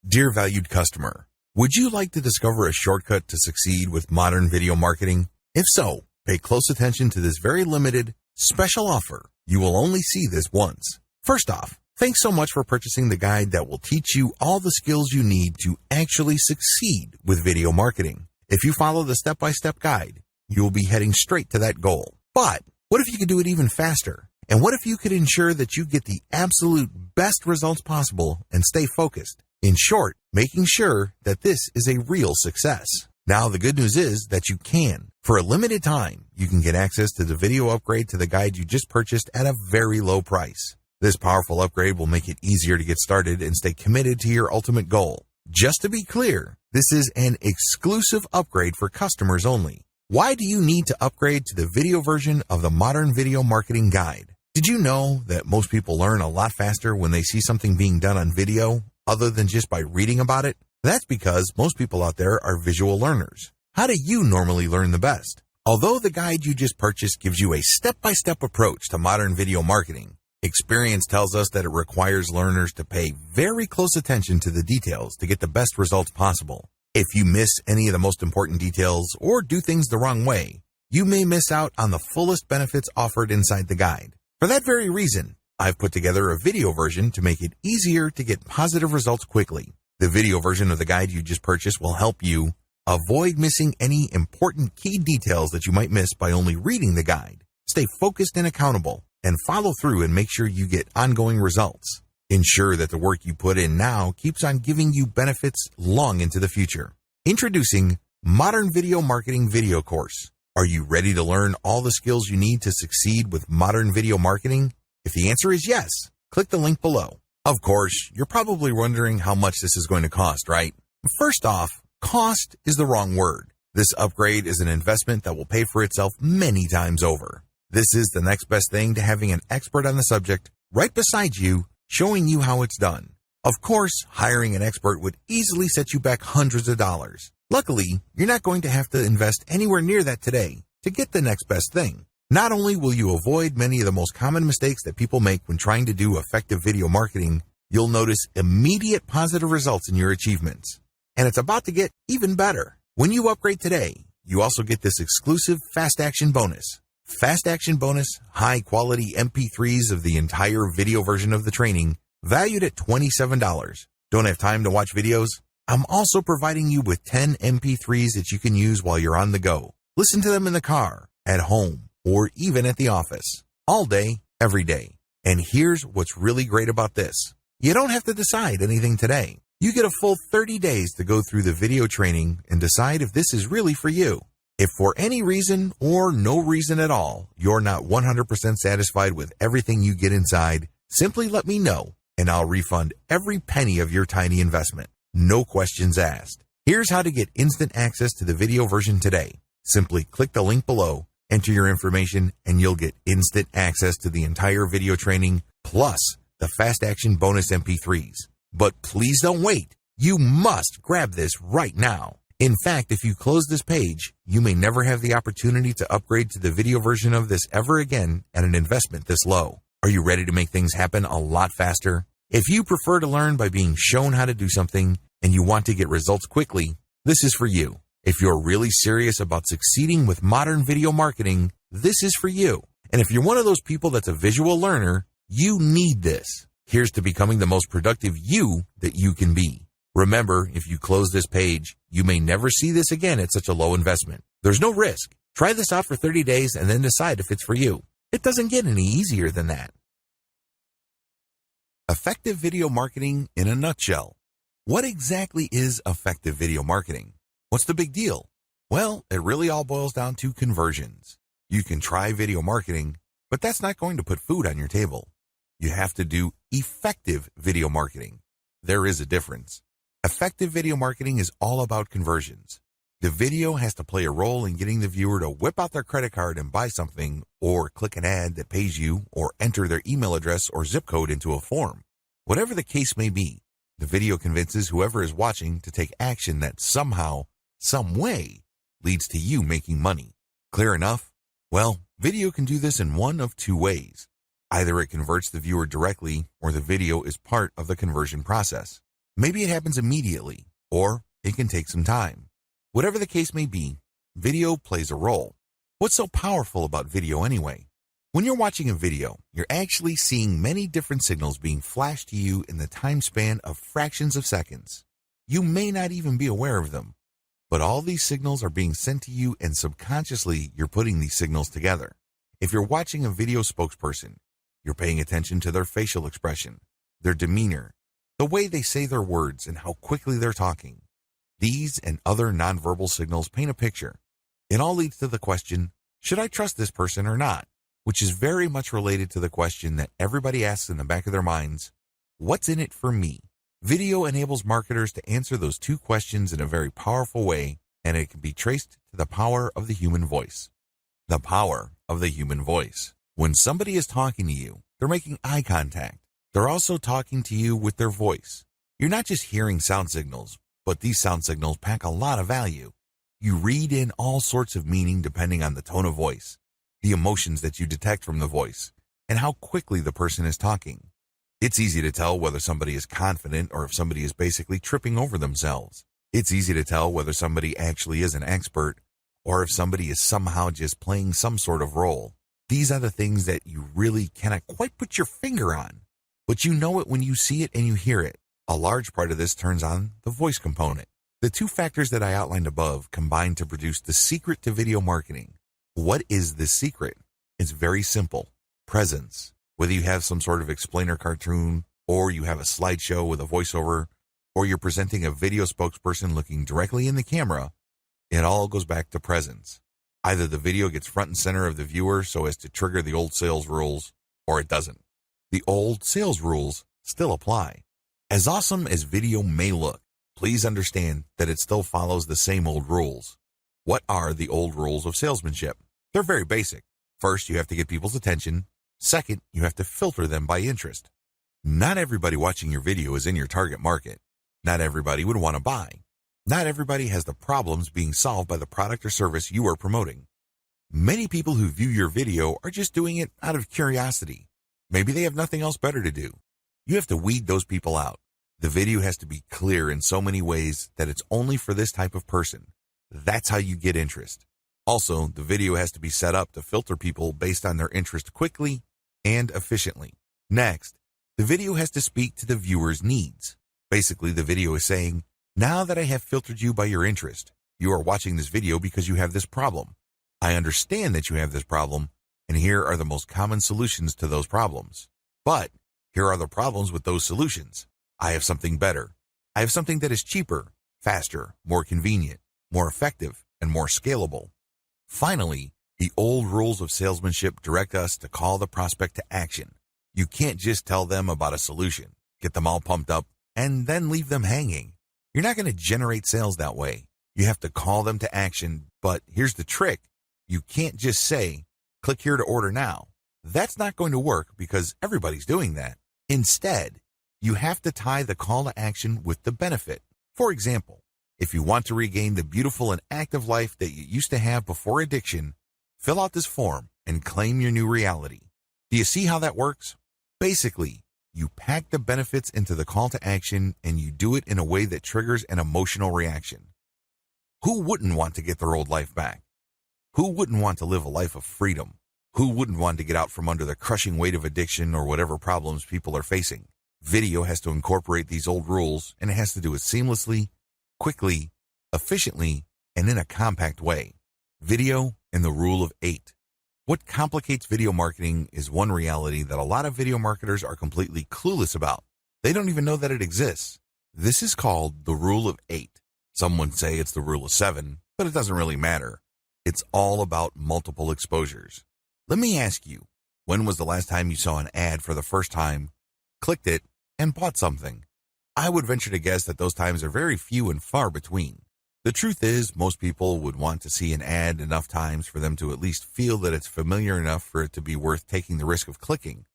Dear valued customer, would you like to discover a shortcut to succeed with modern video marketing? If so, pay close attention to this very limited, special offer. You will only see this once. First off, thanks so much for purchasing the guide that will teach you all the skills you need to actually succeed with video marketing. If you follow the step-by-step guide, you will be heading straight to that goal. But what if you could do it even faster? And what if you could ensure that you get the absolute best results possible and stay focused? In short, making sure that this is a real success. Now, the good news is that you can. For a limited time, you can get access to the video upgrade to the guide you just purchased at a very low price. This powerful upgrade will make it easier to get started and stay committed to your ultimate goal. Just to be clear, this is an exclusive upgrade for customers only. Why do you need to upgrade to the video version of the Modern Video Marketing Guide? Did you know that most people learn a lot faster when they see something being done on video other than just by reading about it? That's because most people out there are visual learners. How do you normally learn the best? Although the guide you just purchased gives you a step-by-step approach to modern video marketing, experience tells us that it requires learners to pay very close attention to the details to get the best results possible. If you miss any of the most important details or do things the wrong way, you may miss out on the fullest benefits offered inside the guide. For that very reason, I've put together a video version to make it easier to get positive results quickly. The video version of the guide you just purchased will help you avoid missing any important key details that you might miss by only reading the guide. Stay focused and accountable, and follow through and make sure you get ongoing results. Ensure that the work you put in now keeps on giving you benefits long into the future. Introducing Modern Video Marketing Video Course. Are you ready to learn all the skills you need to succeed with modern video marketing? If the answer is yes, click the link below. Of course, you're probably wondering how much this is going to cost, right? First off, cost is the wrong word. This upgrade is an investment that will pay for itself many times over. This is the next best thing to having an expert on the subject right beside you, showing you how it's done. Of course, hiring an expert would easily set you back hundreds of dollars. Luckily, you're not going to have to invest anywhere near that today to get the next best thing. Not only will you avoid many of the most common mistakes that people make when trying to do effective video marketing, you'll notice immediate positive results in your achievements. And it's about to get even better. When you upgrade today, you also get this exclusive Fast Action bonus. Fast Action bonus, high quality MP3s of the entire video version of the training, valued at $27. Don't have time to watch videos? I'm also providing you with 10 MP3s that you can use while you're on the go. Listen to them in the car, at home, or even at the office. All day, every day. And here's what's really great about this. You don't have to decide anything today. You get a full 30 days to go through the video training and decide if this is really for you. If for any reason or no reason at all, you're not 100% satisfied with everything you get inside, simply let me know and I'll refund every penny of your tiny investment. No questions asked. Here's how to get instant access to the video version today. Simply click the link below, enter your information, and you'll get instant access to the entire video training plus the Fast Action bonus MP3s. But please don't wait. You must grab this right now. In fact, if you close this page, you may never have the opportunity to upgrade to the video version of this ever again at an investment this low. Are you ready to make things happen a lot faster? If you prefer to learn by being shown how to do something and you want to get results quickly, this is for you. If you're really serious about succeeding with modern video marketing, this is for you. And if you're one of those people that's a visual learner, you need this. Here's to becoming the most productive you that you can be. Remember, if you close this page, you may never see this again at such a low investment. There's no risk. Try this out for 30 days and then decide if it's for you. It doesn't get any easier than that. Effective video marketing in a nutshell. What exactly is effective video marketing? What's the big deal? Well, it really all boils down to conversions. You can try video marketing, but that's not going to put food on your table. You have to do effective video marketing. There is a difference. Effective video marketing is all about conversions. The video has to play a role in getting the viewer to whip out their credit card and buy something, or click an ad that pays you, or enter their email address or zip code into a form. Whatever the case may be, the video convinces whoever is watching to take action that somehow, some way, leads to you making money. Clear enough? Well, video can do this in one of two ways. Either it converts the viewer directly, or the video is part of the conversion process. Maybe it happens immediately, or it can take some time. Whatever the case may be, video plays a role. What's so powerful about video anyway? When you're watching a video, you're actually seeing many different signals being flashed to you in the time span of fractions of seconds. You may not even be aware of them, but all these signals are being sent to you, and subconsciously you're putting these signals together. If you're watching a video spokesperson, you're paying attention to their facial expression, their demeanor, the way they say their words, and how quickly they're talking. These and other nonverbal signals paint a picture. It all leads to the question, should I trust this person or not? Which is very much related to the question that everybody asks in the back of their minds, what's in it for me? Video enables marketers to answer those two questions in a very powerful way, and it can be traced to the power of the human voice. The power of the human voice. When somebody is talking to you, they're making eye contact. They're also talking to you with their voice. You're not just hearing sound signals, but these sound signals pack a lot of value. You read in all sorts of meaning depending on the tone of voice, the emotions that you detect from the voice, and how quickly the person is talking. It's easy to tell whether somebody is confident or if somebody is basically tripping over themselves. It's easy to tell whether somebody actually is an expert or if somebody is somehow just playing some sort of role. These are the things that you really cannot quite put your finger on, but you know it when you see it and you hear it. A large part of this turns on the voice component. The two factors that I outlined above combine to produce the secret to video marketing. What is the secret? It's very simple. Presence. Whether you have some sort of explainer cartoon, or you have a slideshow with a voiceover, or you're presenting a video spokesperson looking directly in the camera, it all goes back to presence. Either the video gets front and center of the viewer so as to trigger the old sales rules, or it doesn't. The old sales rules still apply. As awesome as video may look, please understand that it still follows the same old rules. What are the old rules of salesmanship? They're very basic. First, you have to get people's attention. Second, you have to filter them by interest. Not everybody watching your video is in your target market. Not everybody would want to buy. Not everybody has the problems being solved by the product or service you are promoting. Many people who view your video are just doing it out of curiosity. Maybe they have nothing else better to do. You have to weed those people out. The video has to be clear in so many ways that it's only for this type of person. That's how you get interest. Also, the video has to be set up to filter people based on their interest quickly and efficiently. Next, the video has to speak to the viewer's needs. Basically, the video is saying, now that I have filtered you by your interest, you are watching this video because you have this problem. I understand that you have this problem, and here are the most common solutions to those problems. But here are the problems with those solutions. I have something better. I have something that is cheaper, faster, more convenient, more effective, and more scalable. Finally, the old rules of salesmanship direct us to call the prospect to action. You can't just tell them about a solution, get them all pumped up, and then leave them hanging. You're not going to generate sales that way. You have to call them to action, but here's the trick. You can't just say, click here to order now. That's not going to work because everybody's doing that. Instead, you have to tie the call to action with the benefit. For example, if you want to regain the beautiful and active life that you used to have before addiction, fill out this form and claim your new reality. Do you see how that works? Basically, you pack the benefits into the call to action and you do it in a way that triggers an emotional reaction. Who wouldn't want to get their old life back? Who wouldn't want to live a life of freedom? Who wouldn't want to get out from under the crushing weight of addiction or whatever problems people are facing? Video has to incorporate these old rules, and it has to do it seamlessly, quickly, efficiently, and in a compact way. Video and the rule of 8. What complicates video marketing is one reality that a lot of video marketers are completely clueless about. They don't even know that it exists. This is called the rule of 8. Some would say it's the rule of 7, but it doesn't really matter. It's all about multiple exposures. Let me ask you, when was the last time you saw an ad for the first time, clicked it, and bought something? I would venture to guess that those times are very few and far between. The truth is, most people would want to see an ad enough times for them to at least feel that it's familiar enough for it to be worth taking the risk of clicking.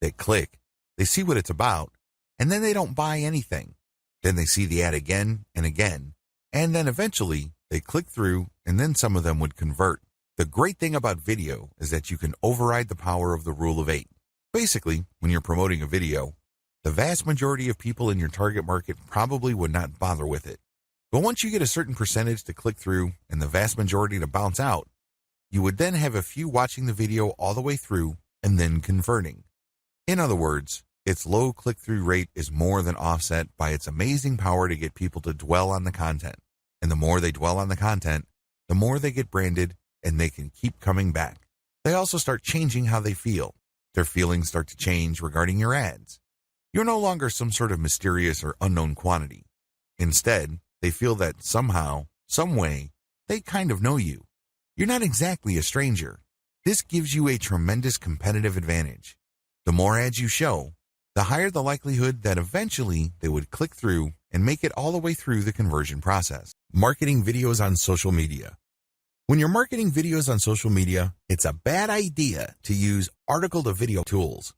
They click, they see what it's about, and then they don't buy anything. Then they see the ad again and again, and then eventually they click through, and then some of them would convert. The great thing about video is that you can override the power of the rule of 8. Basically, when you're promoting a video, the vast majority of people in your target market probably would not bother with it. But once you get a certain percentage to click through and the vast majority to bounce out, you would then have a few watching the video all the way through and then converting. In other words, its low click-through rate is more than offset by its amazing power to get people to dwell on the content. And the more they dwell on the content, the more they get branded and they can keep coming back. They also start changing how they feel. Their feelings start to change regarding your ads. You're no longer some sort of mysterious or unknown quantity. Instead, they feel that somehow, some way, they kind of know you. You're not exactly a stranger. This gives you a tremendous competitive advantage. The more ads you show, the higher the likelihood that eventually they would click through and make it all the way through the conversion process. Marketing videos on social media. When you're marketing videos on social media, it's a bad idea to use article-to-video tools.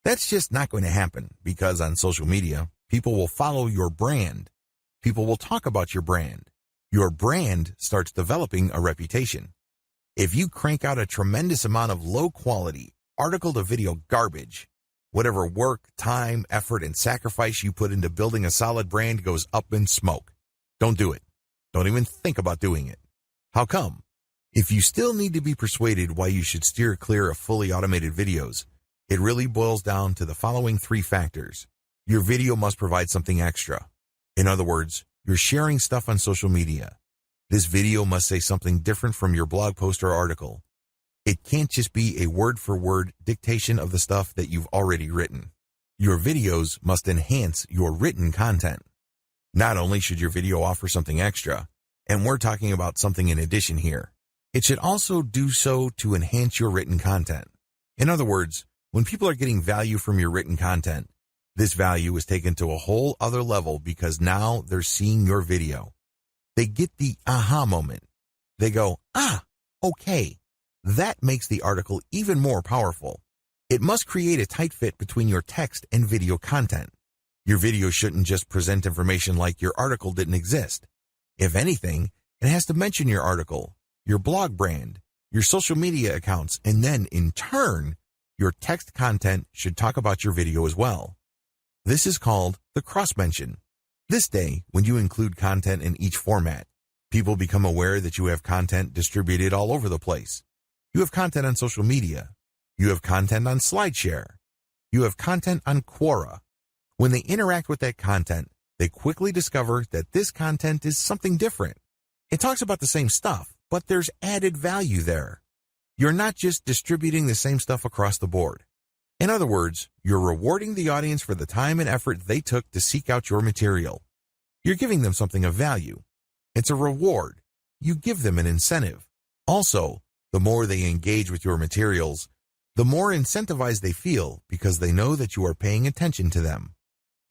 That's just not going to happen because on social media, people will follow your brand. People will talk about your brand. Your brand starts developing a reputation. If you crank out a tremendous amount of low-quality, article-to-video garbage, whatever work, time, effort, and sacrifice you put into building a solid brand goes up in smoke. Don't do it. Don't even think about doing it. How come? If you still need to be persuaded why you should steer clear of fully automated videos, it really boils down to the following 3 factors. Your video must provide something extra. In other words, you're sharing stuff on social media. This video must say something different from your blog post or article. It can't just be a word-for-word dictation of the stuff that you've already written. Your videos must enhance your written content. Not only should your video offer something extra, and we're talking about something in addition here, it should also do so to enhance your written content. In other words, when people are getting value from your written content, this value is taken to a whole other level because now they're seeing your video. They get the aha moment. They go, okay. That makes the article even more powerful. It must create a tight fit between your text and video content. Your video shouldn't just present information like your article didn't exist. If anything, it has to mention your article, your blog brand, your social media accounts, and then, in turn, your text content should talk about your video as well. This is called the cross-mention. This day, when you include content in each format, people become aware that you have content distributed all over the place. You have content on social media. You have content on SlideShare. You have content on Quora. When they interact with that content, they quickly discover that this content is something different. It talks about the same stuff, but there's added value there. You're not just distributing the same stuff across the board. In other words, you're rewarding the audience for the time and effort they took to seek out your material. You're giving them something of value. It's a reward. You give them an incentive. Also, the more they engage with your materials, the more incentivized they feel because they know that you are paying attention to them.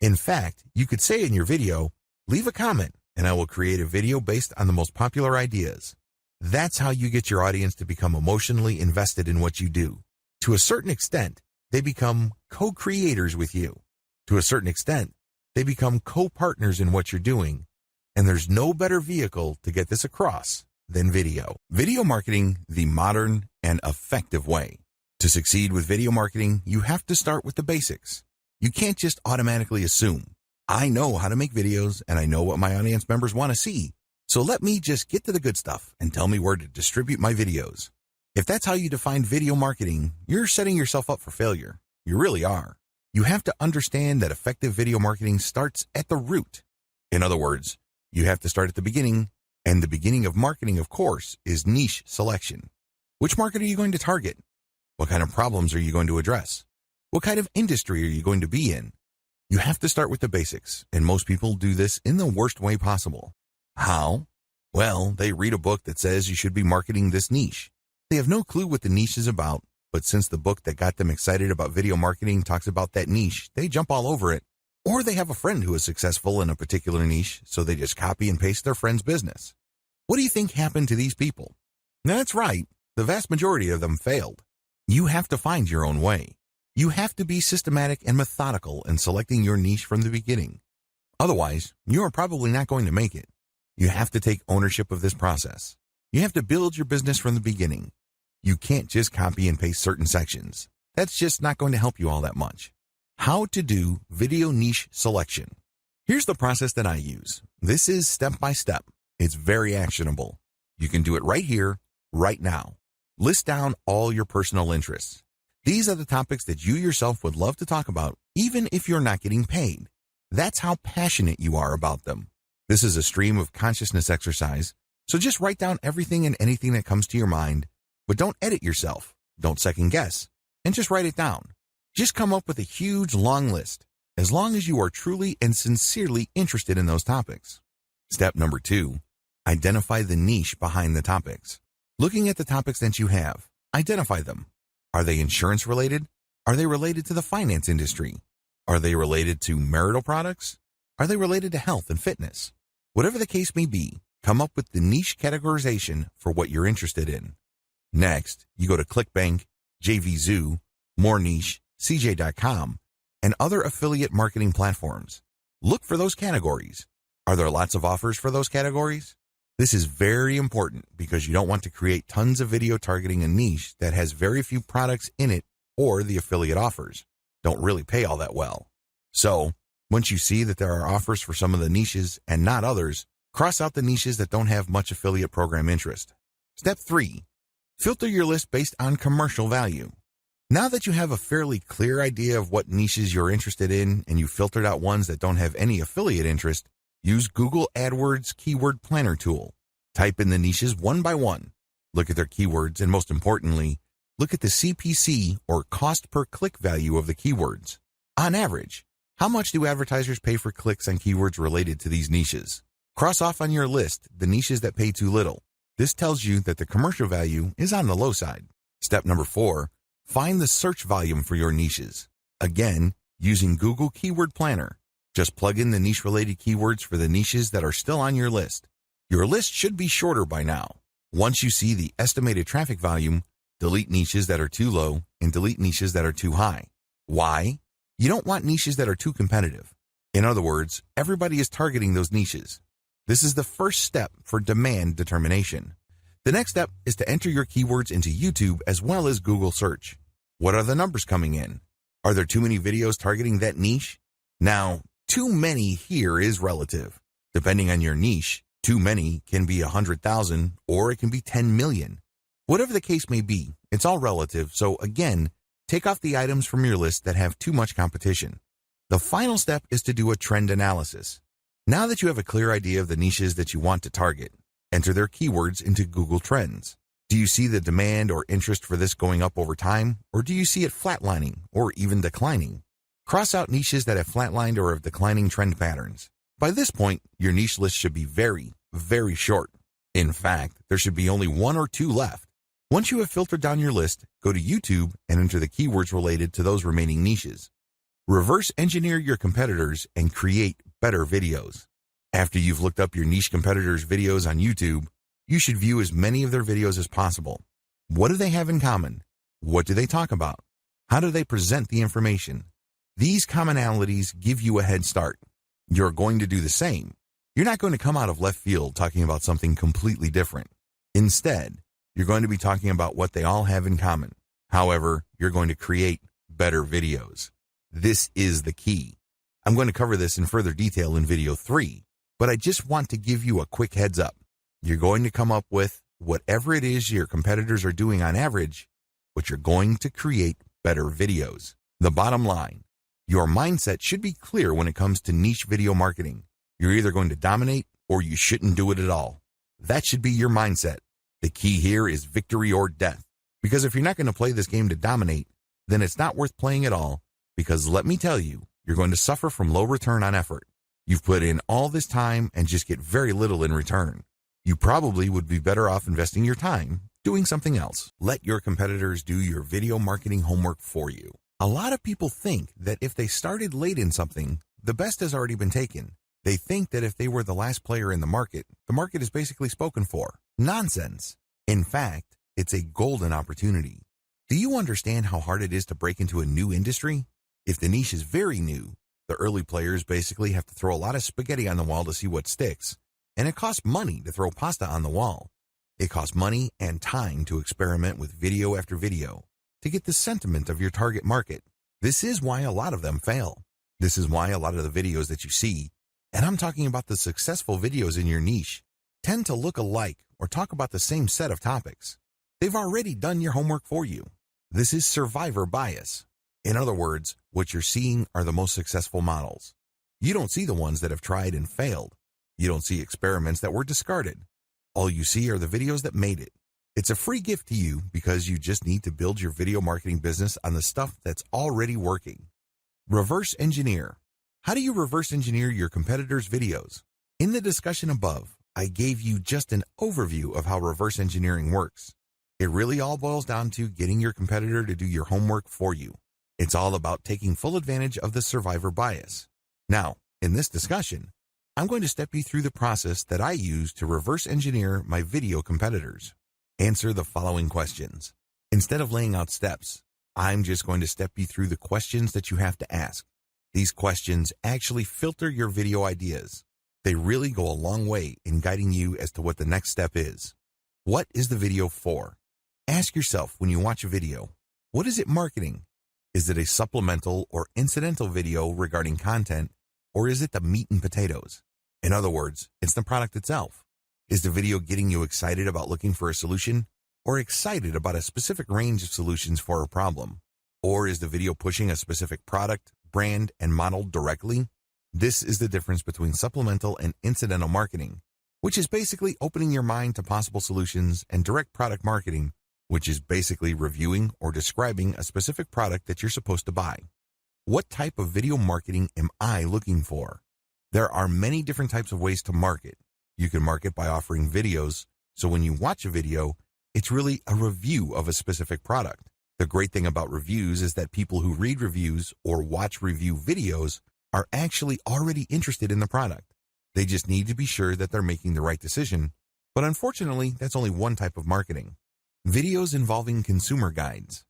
In fact, you could say in your video, leave a comment and I will create a video based on the most popular ideas. That's how you get your audience to become emotionally invested in what you do. To a certain extent, they become co-creators with you. To a certain extent, they become co-partners in what you're doing. And there's no better vehicle to get this across than video. Video marketing, the modern and effective way. To succeed with video marketing, you have to start with the basics. You can't just automatically assume, I know how to make videos and I know what my audience members want to see. So let me just get to the good stuff and tell me where to distribute my videos. If that's how you define video marketing, you're setting yourself up for failure. You really are. You have to understand that effective video marketing starts at the root. In other words, you have to start at the beginning, and the beginning of marketing, of course, is niche selection. Which market are you going to target? What kind of problems are you going to address? What kind of industry are you going to be in? You have to start with the basics, and most people do this in the worst way possible. How? Well, they read a book that says you should be marketing this niche. They have no clue what the niche is about, but since the book that got them excited about video marketing talks about that niche, they jump all over it. Or they have a friend who is successful in a particular niche, so they just copy and paste their friend's business. What do you think happened to these people? That's right, the vast majority of them failed. You have to find your own way. You have to be systematic and methodical in selecting your niche from the beginning. Otherwise, you are probably not going to make it. You have to take ownership of this process. You have to build your business from the beginning. You can't just copy and paste certain sections. That's just not going to help you all that much. How to do video niche selection. Here's the process that I use. This is step by step. It's very actionable. You can do it right here, right now. List down all your personal interests. These are the topics that you yourself would love to talk about, even if you're not getting paid. That's how passionate you are about them. This is a stream of consciousness exercise, so just write down everything and anything that comes to your mind, but don't edit yourself. Don't second guess, and just write it down. Just come up with a huge long list, as long as you are truly and sincerely interested in those topics. Step number 2, identify the niche behind the topics. Looking at the topics that you have, identify them. Are they insurance related? Are they related to the finance industry? Are they related to marital products? Are they related to health and fitness? Whatever the case may be, come up with the niche categorization for what you're interested in. Next, you go to ClickBank, JVZoo, MoreNiche, CJ.com, and other affiliate marketing platforms. Look for those categories. Are there lots of offers for those categories? This is very important because you don't want to create tons of video targeting a niche that has very few products in it, or the affiliate offers don't really pay all that well. So, once you see that there are offers for some of the niches and not others, cross out the niches that don't have much affiliate program interest. Step 3, filter your list based on commercial value. Now that you have a fairly clear idea of what niches you're interested in and you've filtered out ones that don't have any affiliate interest, use Google AdWords Keyword Planner tool. Type in the niches one by one. Look at their keywords and, most importantly, look at the CPC or cost per click value of the keywords. On average, how much do advertisers pay for clicks on keywords related to these niches? Cross off on your list the niches that pay too little. This tells you that the commercial value is on the low side. Step number 4, find the search volume for your niches. Again, using Google Keyword Planner. Just plug in the niche-related keywords for the niches that are still on your list. Your list should be shorter by now. Once you see the estimated traffic volume, delete niches that are too low and delete niches that are too high. Why? You don't want niches that are too competitive. In other words, everybody is targeting those niches. This is the first step for demand determination. The next step is to enter your keywords into YouTube as well as Google search. What are the numbers coming in? Are there too many videos targeting that niche? Now, too many here is relative. Depending on your niche, too many can be 100,000 or it can be 10 million. Whatever the case may be, it's all relative, so again, take off the items from your list that have too much competition. The final step is to do a trend analysis. Now that you have a clear idea of the niches that you want to target, enter their keywords into Google Trends. Do you see the demand or interest for this going up over time, or do you see it flatlining or even declining? Cross out niches that have flatlined or have declining trend patterns. By this point, your niche list should be very, very short. In fact, there should be only 1 or 2 left. Once you have filtered down your list, go to YouTube and enter the keywords related to those remaining niches. Reverse engineer your competitors and create better videos. After you've looked up your niche competitors' videos on YouTube, you should view as many of their videos as possible. What do they have in common? What do they talk about? How do they present the information? These commonalities give you a head start. You're going to do the same. You're not going to come out of left field talking about something completely different. Instead, you're going to be talking about what they all have in common. However, you're going to create better videos. This is the key. I'm going to cover this in further detail in video 3, but I just want to give you a quick heads up. You're going to come up with whatever it is your competitors are doing on average, but you're going to create better videos. The bottom line, your mindset should be clear when it comes to niche video marketing. You're either going to dominate or you shouldn't do it at all. That should be your mindset. The key here is victory or death. Because if you're not going to play this game to dominate, then it's not worth playing at all. Because let me tell you, you're going to suffer from low return on effort. You've put in all this time and just get very little in return. You probably would be better off investing your time doing something else. Let your competitors do your video marketing homework for you. A lot of people think that if they started late in something, the best has already been taken. They think that if they were the last player in the market is basically spoken for. Nonsense. In fact, it's a golden opportunity. Do you understand how hard it is to break into a new industry? If the niche is very new, the early players basically have to throw a lot of spaghetti on the wall to see what sticks. And it costs money to throw pasta on the wall. It costs money and time to experiment with video after video to get the sentiment of your target market. This is why a lot of them fail. This is why a lot of the videos that you see, and I'm talking about the successful videos in your niche, tend to look alike or talk about the same set of topics. They've already done your homework for you. This is survivor bias. In other words, what you're seeing are the most successful models. You don't see the ones that have tried and failed. You don't see experiments that were discarded. All you see are the videos that made it. It's a free gift to you because you just need to build your video marketing business on the stuff that's already working. Reverse engineer. How do you reverse engineer your competitors' videos? In the discussion above, I gave you just an overview of how reverse engineering works. It really all boils down to getting your competitor to do your homework for you. It's all about taking full advantage of the survivor bias. Now, in this discussion, I'm going to step you through the process that I use to reverse engineer my video competitors. Answer the following questions. Instead of laying out steps, I'm just going to step you through the questions that you have to ask. These questions actually filter your video ideas. They really go a long way in guiding you as to what the next step is. What is the video for? Ask yourself when you watch a video, what is it marketing? Is it a supplemental or incidental video regarding content, or is it the meat and potatoes? In other words, it's the product itself. Is the video getting you excited about looking for a solution, or excited about a specific range of solutions for a problem? Or is the video pushing a specific product, brand, and model directly? This is the difference between supplemental and incidental marketing, which is basically opening your mind to possible solutions, and direct product marketing, which is basically reviewing or describing a specific product that you're supposed to buy. What type of video marketing am I looking for? There are many different types of ways to market. You can market by offering videos, so when you watch a video, it's really a review of a specific product. The great thing about reviews is that people who read reviews or watch review videos are actually already interested in the product. They just need to be sure that they're making the right decision, but unfortunately, that's only one type of marketing. Videos involving consumer guides.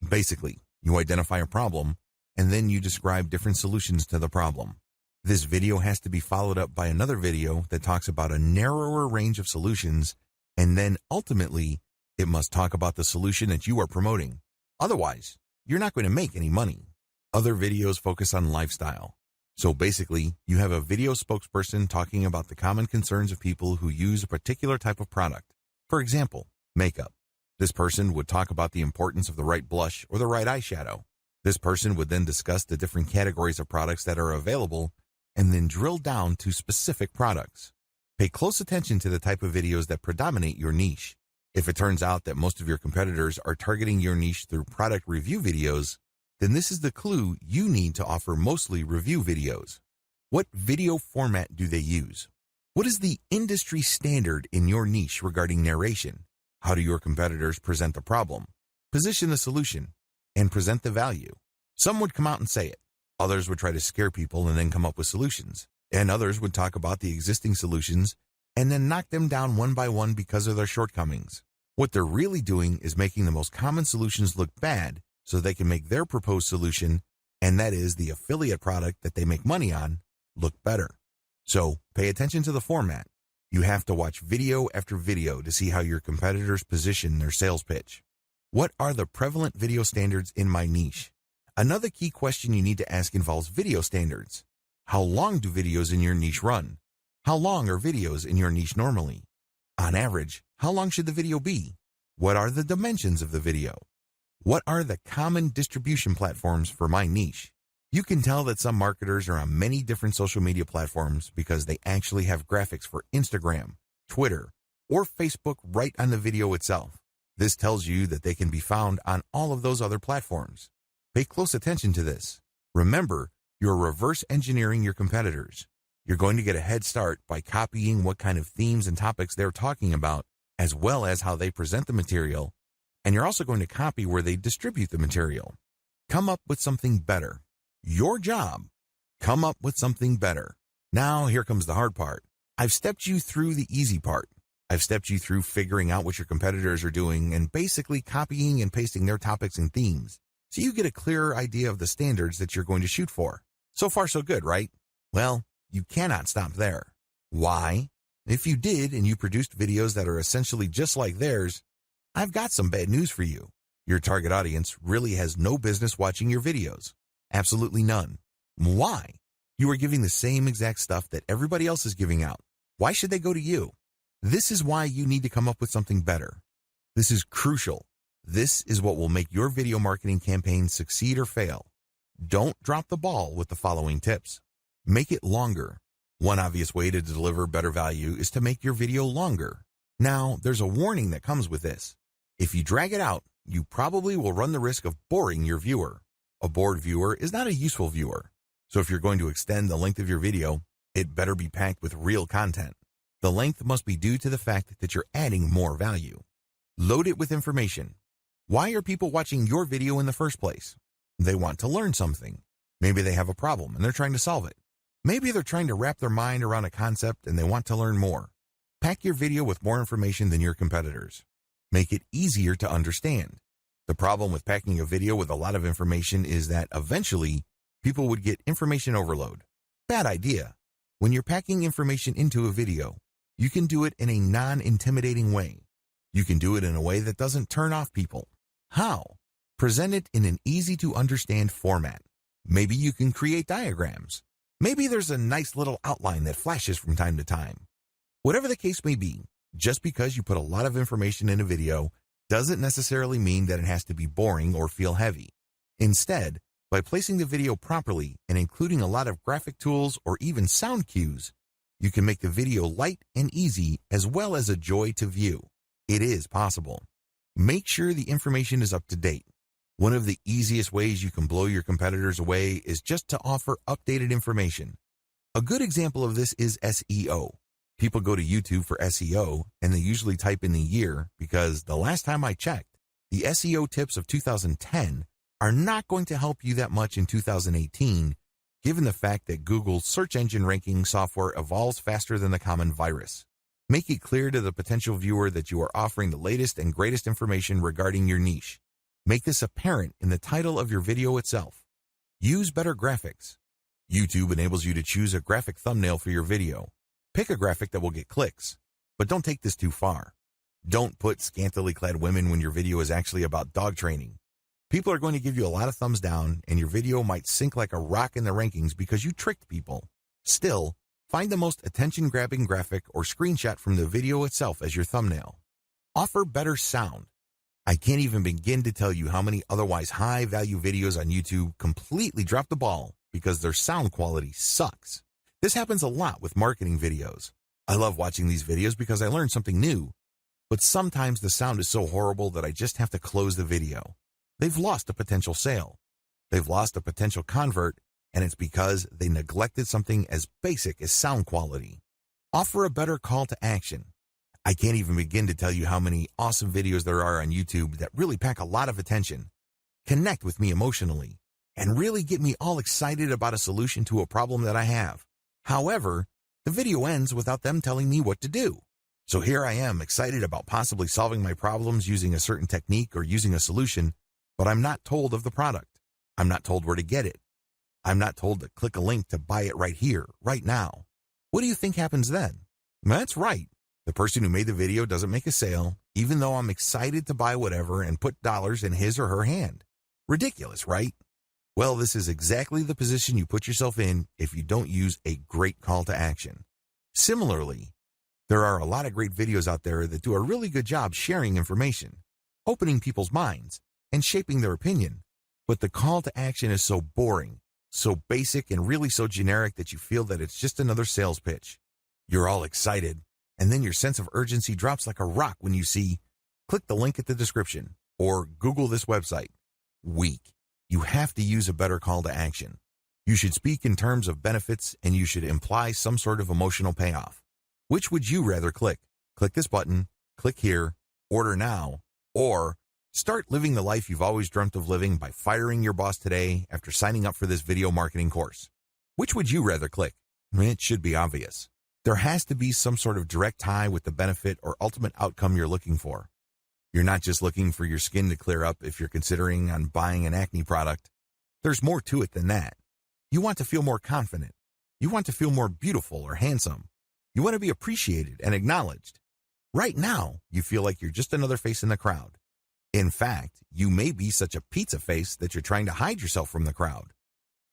Basically, you identify a problem, and then you describe different solutions to the problem. This video has to be followed up by another video that talks about a narrower range of solutions, and then ultimately, it must talk about the solution that you are promoting. Otherwise, you're not going to make any money. Other videos focus on lifestyle. So basically, you have a video spokesperson talking about the common concerns of people who use a particular type of product. For example, makeup. This person would talk about the importance of the right blush or the right eyeshadow. This person would then discuss the different categories of products that are available and then drill down to specific products. Pay close attention to the type of videos that predominate your niche. If it turns out that most of your competitors are targeting your niche through product review videos, then this is the clue you need to offer mostly review videos. What video format do they use? What is the industry standard in your niche regarding narration? How do your competitors present the problem, position the solution, and present the value? Some would come out and say it. Others would try to scare people and then come up with solutions. And others would talk about the existing solutions and then knock them down one by one because of their shortcomings. What they're really doing is making the most common solutions look bad so they can make their proposed solution, and that is the affiliate product that they make money on, look better. So pay attention to the format. You have to watch video after video to see how your competitors position their sales pitch. What are the prevalent video standards in my niche? Another key question you need to ask involves video standards. How long do videos in your niche run? How long are videos in your niche normally? On average, how long should the video be? What are the dimensions of the video? What are the common distribution platforms for my niche? You can tell that some marketers are on many different social media platforms because they actually have graphics for Instagram, Twitter, or Facebook right on the video itself. This tells you that they can be found on all of those other platforms. Pay close attention to this. Remember, you're reverse engineering your competitors. You're going to get a head start by copying what kind of themes and topics they're talking about, as well as how they present the material, and you're also going to copy where they distribute the material. Come up with something better. Your job. Come up with something better. Now, here comes the hard part. I've stepped you through the easy part. I've stepped you through figuring out what your competitors are doing and basically copying and pasting their topics and themes, so you get a clearer idea of the standards that you're going to shoot for. So far, so good, right? Well, you cannot stop there. Why? If you did and you produced videos that are essentially just like theirs, I've got some bad news for you. Your target audience really has no business watching your videos. Absolutely none. Why? You are giving the same exact stuff that everybody else is giving out. Why should they go to you? This is why you need to come up with something better. This is crucial. This is what will make your video marketing campaign succeed or fail. Don't drop the ball with the following tips. Make it longer. One obvious way to deliver better value is to make your video longer. Now, there's a warning that comes with this. If you drag it out, you probably will run the risk of boring your viewer. A bored viewer is not a useful viewer. So if you're going to extend the length of your video, it better be packed with real content. The length must be due to the fact that you're adding more value. Load it with information. Why are people watching your video in the first place? They want to learn something. Maybe they have a problem and they're trying to solve it. Maybe they're trying to wrap their mind around a concept and they want to learn more. Pack your video with more information than your competitors. Make it easier to understand. The problem with packing a video with a lot of information is that eventually people would get information overload. Bad idea. When you're packing information into a video, you can do it in a non-intimidating way. You can do it in a way that doesn't turn off people. How? Present it in an easy-to-understand format. Maybe you can create diagrams. Maybe there's a nice little outline that flashes from time to time. Whatever the case may be, just because you put a lot of information in a video doesn't necessarily mean that it has to be boring or feel heavy. Instead, by placing the video properly and including a lot of graphic tools or even sound cues, you can make the video light and easy as well as a joy to view. It is possible. Make sure the information is up to date. One of the easiest ways you can blow your competitors away is just to offer updated information. A good example of this is SEO. People go to YouTube for SEO and they usually type in the year because the last time I checked, the SEO tips of 2010 are not going to help you that much in 2018, given the fact that Google's search engine ranking software evolves faster than the common virus. Make it clear to the potential viewer that you are offering the latest and greatest information regarding your niche. Make this apparent in the title of your video itself. Use better graphics. YouTube enables you to choose a graphic thumbnail for your video. Pick a graphic that will get clicks, but don't take this too far. Don't put scantily clad women when your video is actually about dog training. People are going to give you a lot of thumbs down, and your video might sink like a rock in the rankings because you tricked people. Still, find the most attention-grabbing graphic or screenshot from the video itself as your thumbnail. Offer better sound. I can't even begin to tell you how many otherwise high-value videos on YouTube completely drop the ball because their sound quality sucks. This happens a lot with marketing videos. I love watching these videos because I learn something new, but sometimes the sound is so horrible that I just have to close the video. They've lost a potential sale. They've lost a potential convert, and it's because they neglected something as basic as sound quality. Offer a better call to action. I can't even begin to tell you how many awesome videos there are on YouTube that really pack a lot of attention, connect with me emotionally, and really get me all excited about a solution to a problem that I have. However, the video ends without them telling me what to do. So here I am excited about possibly solving my problems using a certain technique or using a solution, but I'm not told of the product. I'm not told where to get it. I'm not told to click a link to buy it right here, right now. What do you think happens then? That's right. The person who made the video doesn't make a sale, even though I'm excited to buy whatever and put dollars in his or her hand. Ridiculous, right? Well, this is exactly the position you put yourself in if you don't use a great call to action. Similarly, there are a lot of great videos out there that do a really good job sharing information, opening people's minds, and shaping their opinion. But the call to action is so boring, so basic, and really so generic that you feel that it's just another sales pitch. You're all excited, and then your sense of urgency drops like a rock when you see, click the link at the description, or Google this website. Weak. You have to use a better call to action. You should speak in terms of benefits, and you should imply some sort of emotional payoff. Which would you rather click? Click this button, click here, order now, or start living the life you've always dreamt of living by firing your boss today after signing up for this video marketing course. Which would you rather click? It should be obvious. There has to be some sort of direct tie with the benefit or ultimate outcome you're looking for. You're not just looking for your skin to clear up if you're considering on buying an acne product. There's more to it than that. You want to feel more confident. You want to feel more beautiful or handsome. You want to be appreciated and acknowledged. Right now, you feel like you're just another face in the crowd. In fact, you may be such a pizza face that you're trying to hide yourself from the crowd.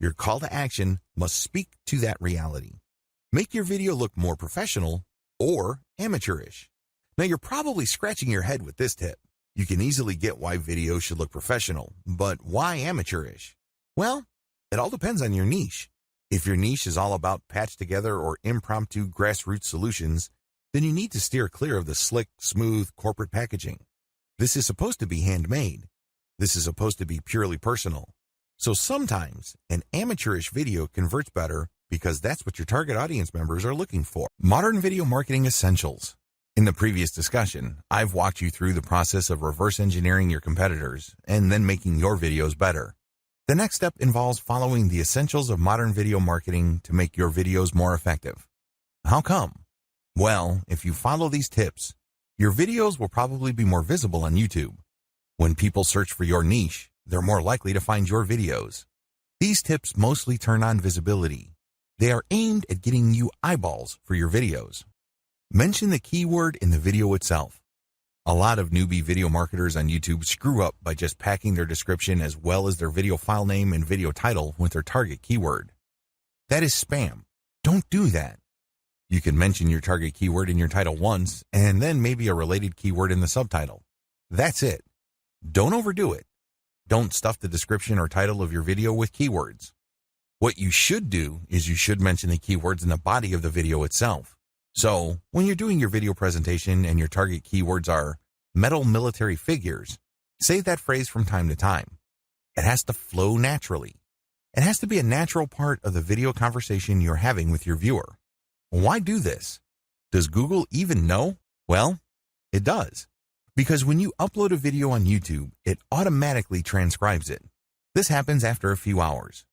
Your call to action must speak to that reality. Make your video look more professional or amateurish. Now you're probably scratching your head with this tip. You can easily get why videos should look professional, but why amateurish? Well, it all depends on your niche. If your niche is all about patched together or impromptu grassroots solutions, then you need to steer clear of the slick, smooth corporate packaging. This is supposed to be handmade. This is supposed to be purely personal. So sometimes an amateurish video converts better because that's what your target audience members are looking for. Modern video marketing essentials. In the previous discussion, I've walked you through the process of reverse engineering your competitors and then making your videos better. The next step involves following the essentials of modern video marketing to make your videos more effective. How come? Well, if you follow these tips, your videos will probably be more visible on YouTube. When people search for your niche, they're more likely to find your videos. These tips mostly turn on visibility. They are aimed at getting you eyeballs for your videos. Mention the keyword in the video itself. A lot of newbie video marketers on YouTube screw up by just packing their description as well as their video file name and video title with their target keyword. That is spam. Don't do that. You can mention your target keyword in your title once and then maybe a related keyword in the subtitle. That's it. Don't overdo it. Don't stuff the description or title of your video with keywords. What you should do is you should mention the keywords in the body of the video itself. So, when you're doing your video presentation and your target keywords are metal military figures, say that phrase from time to time. It has to flow naturally. It has to be a natural part of the video conversation you're having with your viewer. Why do this? Does Google even know? Well, it does. Because when you upload a video on YouTube, it automatically transcribes it. This happens after a few hours.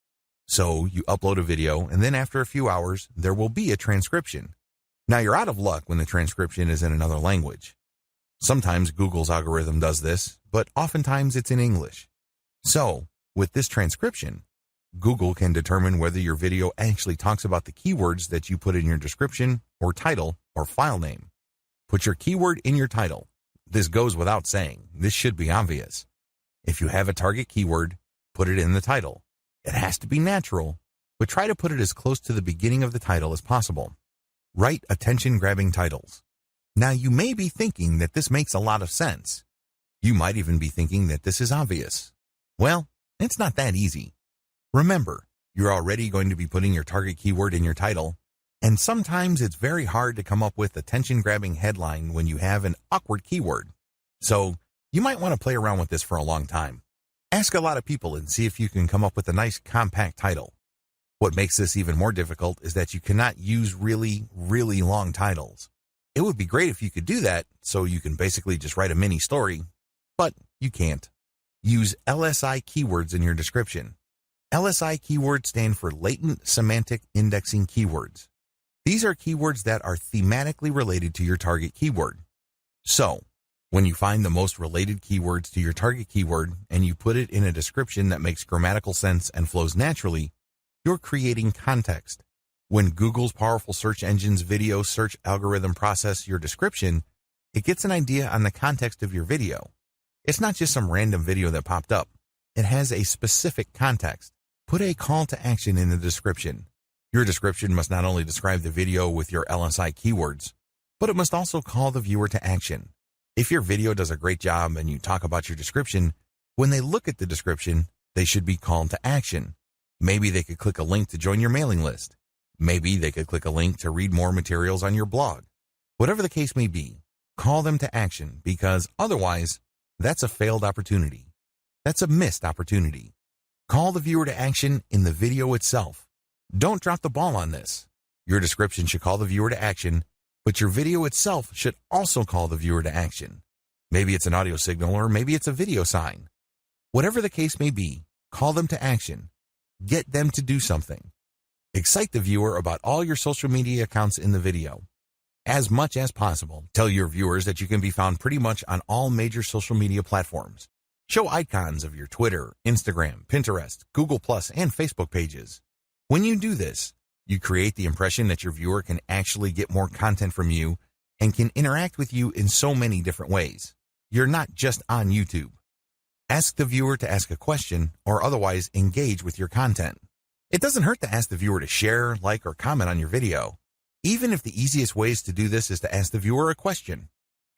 So, you upload a video, and then after a few hours, there will be a transcription. Now you're out of luck when the transcription is in another language. Sometimes Google's algorithm does this, but oftentimes it's in English. So, with this transcription, Google can determine whether your video actually talks about the keywords that you put in your description or title or file name. Put your keyword in your title. This goes without saying. This should be obvious. If you have a target keyword, put it in the title. It has to be natural, but try to put it as close to the beginning of the title as possible. Write attention-grabbing titles. Now, you may be thinking that this makes a lot of sense. You might even be thinking that this is obvious. Well, it's not that easy. Remember, you're already going to be putting your target keyword in your title, and sometimes it's very hard to come up with attention-grabbing headline when you have an awkward keyword. So, you might want to play around with this for a long time. Ask a lot of people and see if you can come up with a nice compact title. What makes this even more difficult is that you cannot use really, really long titles. It would be great if you could do that, so you can basically just write a mini story, but you can't. Use LSI keywords in your description. LSI keywords stand for Latent Semantic Indexing Keywords. These are keywords that are thematically related to your target keyword. So, when you find the most related keywords to your target keyword and you put it in a description that makes grammatical sense and flows naturally, you're creating context. When Google's powerful search engine's video search algorithm process your description, it gets an idea on the context of your video. It's not just some random video that popped up. It has a specific context. Put a call to action in the description. Your description must not only describe the video with your LSI keywords, but it must also call the viewer to action. If your video does a great job and you talk about your description, when they look at the description, they should be called to action. Maybe they could click a link to join your mailing list. Maybe they could click a link to read more materials on your blog. Whatever the case may be, call them to action because otherwise, that's a failed opportunity. That's a missed opportunity. Call the viewer to action in the video itself. Don't drop the ball on this. Your description should call the viewer to action, but your video itself should also call the viewer to action. Maybe it's an audio signal or maybe it's a video sign. Whatever the case may be, call them to action. Get them to do something. Excite the viewer about all your social media accounts in the video. As much as possible, tell your viewers that you can be found pretty much on all major social media platforms. Show icons of your Twitter, Instagram, Pinterest, Google+, and Facebook pages. When you do this, you create the impression that your viewer can actually get more content from you and can interact with you in so many different ways. You're not just on YouTube. Ask the viewer to ask a question or otherwise engage with your content. It doesn't hurt to ask the viewer to share, like, or comment on your video, even if the easiest ways to do this is to ask the viewer a question.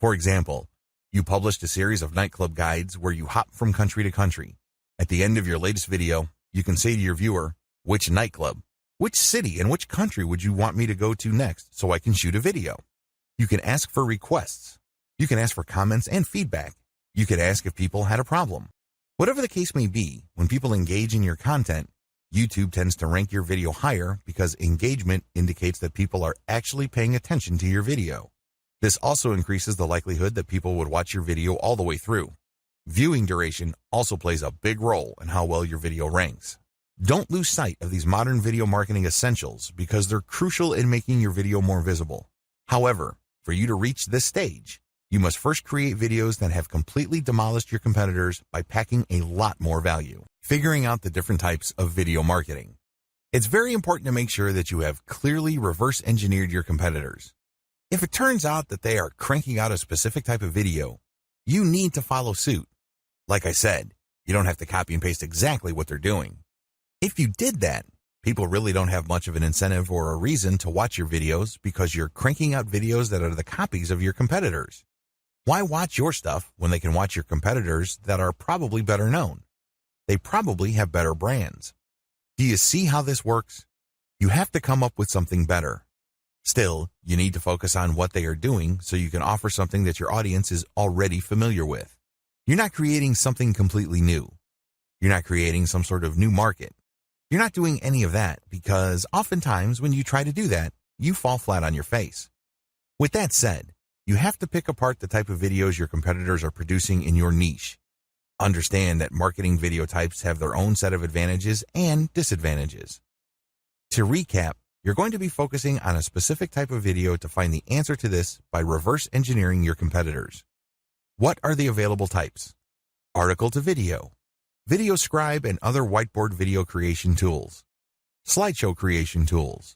For example, you published a series of nightclub guides where you hop from country to country. At the end of your latest video, you can say to your viewer, which nightclub, which city, and which country would you want me to go to next so I can shoot a video? You can ask for requests. You can ask for comments and feedback. You could ask if people had a problem. Whatever the case may be, when people engage in your content, YouTube tends to rank your video higher because engagement indicates that people are actually paying attention to your video. This also increases the likelihood that people would watch your video all the way through. Viewing duration also plays a big role in how well your video ranks. Don't lose sight of these modern video marketing essentials because they're crucial in making your video more visible. However, for you to reach this stage, you must first create videos that have completely demolished your competitors by packing a lot more value. Figuring out the different types of video marketing. It's very important to make sure that you have clearly reverse engineered your competitors. If it turns out that they are cranking out a specific type of video, you need to follow suit. Like I said, you don't have to copy and paste exactly what they're doing. If you did that, people really don't have much of an incentive or a reason to watch your videos because you're cranking out videos that are the copies of your competitors. Why watch your stuff when they can watch your competitors that are probably better known? They probably have better brands. Do you see how this works? You have to come up with something better. Still, you need to focus on what they are doing so you can offer something that your audience is already familiar with. You're not creating something completely new. You're not creating some sort of new market. You're not doing any of that because oftentimes when you try to do that, you fall flat on your face. With that said, you have to pick apart the type of videos your competitors are producing in your niche. Understand that marketing video types have their own set of advantages and disadvantages. To recap, you're going to be focusing on a specific type of video to find the answer to this by reverse engineering your competitors. What are the available types? Article to video, Video Scribe and other whiteboard video creation tools, slideshow creation tools,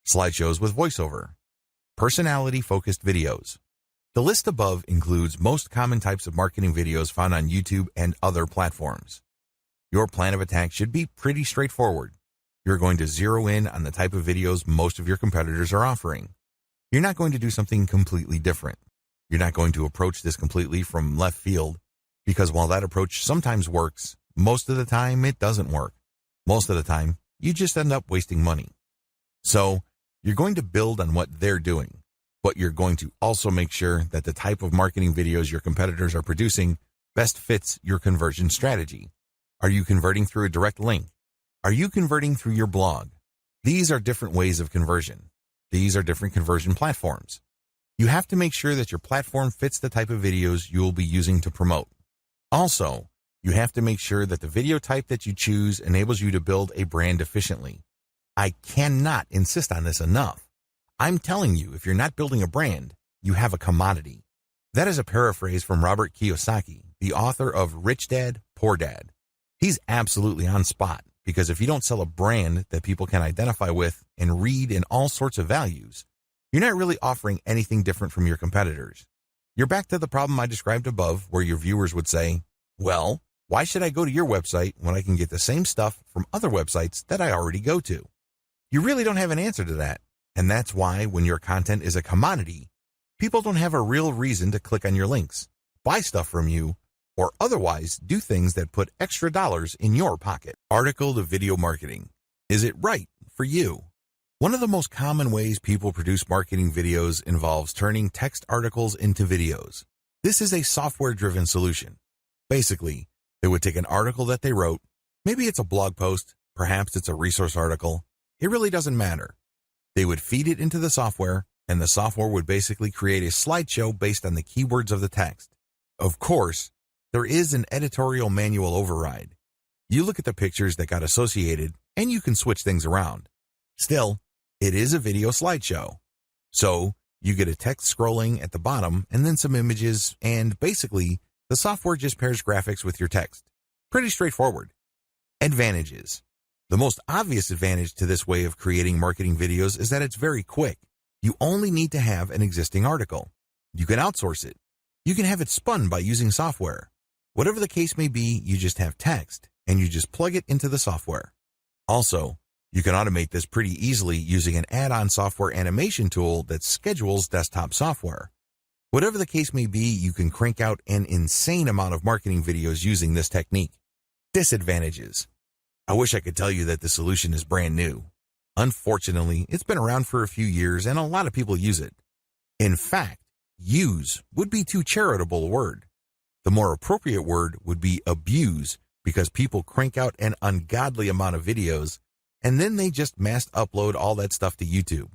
slideshows with voiceover, personality-focused videos. The list above includes most common types of marketing videos found on YouTube and other platforms. Your plan of attack should be pretty straightforward. You're going to zero in on the type of videos most of your competitors are offering. You're not going to do something completely different. You're not going to approach this completely from left field because while that approach sometimes works, most of the time it doesn't work. Most of the time, you just end up wasting money. So, you're going to build on what they're doing, but you're going to also make sure that the type of marketing videos your competitors are producing best fits your conversion strategy. Are you converting through a direct link? Are you converting through your blog? These are different ways of conversion. These are different conversion platforms. You have to make sure that your platform fits the type of videos you will be using to promote. Also, you have to make sure that the video type that you choose enables you to build a brand efficiently. I cannot insist on this enough. I'm telling you, if you're not building a brand, you have a commodity. That is a paraphrase from Robert Kiyosaki, the author of Rich Dad, Poor Dad. He's absolutely on spot because if you don't sell a brand that people can identify with and read in all sorts of values, you're not really offering anything different from your competitors. You're back to the problem I described above where your viewers would say, well, why should I go to your website when I can get the same stuff from other websites that I already go to? You really don't have an answer to that. And that's why when your content is a commodity, people don't have a real reason to click on your links, buy stuff from you, or otherwise do things that put extra dollars in your pocket. Article to video marketing. Is it right for you? One of the most common ways people produce marketing videos involves turning text articles into videos. This is a software-driven solution. Basically, they would take an article that they wrote, maybe it's a blog post, perhaps it's a resource article, it really doesn't matter. They would feed it into the software, and the software would basically create a slideshow based on the keywords of the text. Of course, there is an editorial manual override. You look at the pictures that got associated, and you can switch things around. Still, it is a video slideshow. So, you get a text scrolling at the bottom and then some images, and basically, the software just pairs graphics with your text. Pretty straightforward. Advantages. The most obvious advantage to this way of creating marketing videos is that it's very quick. You only need to have an existing article. You can outsource it. You can have it spun by using software. Whatever the case may be, you just have text, and you just plug it into the software. Also, You can automate this pretty easily using an add-on software animation tool that schedules desktop software. Whatever the case may be, you can crank out an insane amount of marketing videos using this technique. Disadvantages. I wish I could tell you that the solution is brand new. Unfortunately, it's been around for a few years and a lot of people use it. In fact, use would be too charitable a word. The more appropriate word would be abuse, because people crank out an ungodly amount of videos and then they just mass upload all that stuff to YouTube.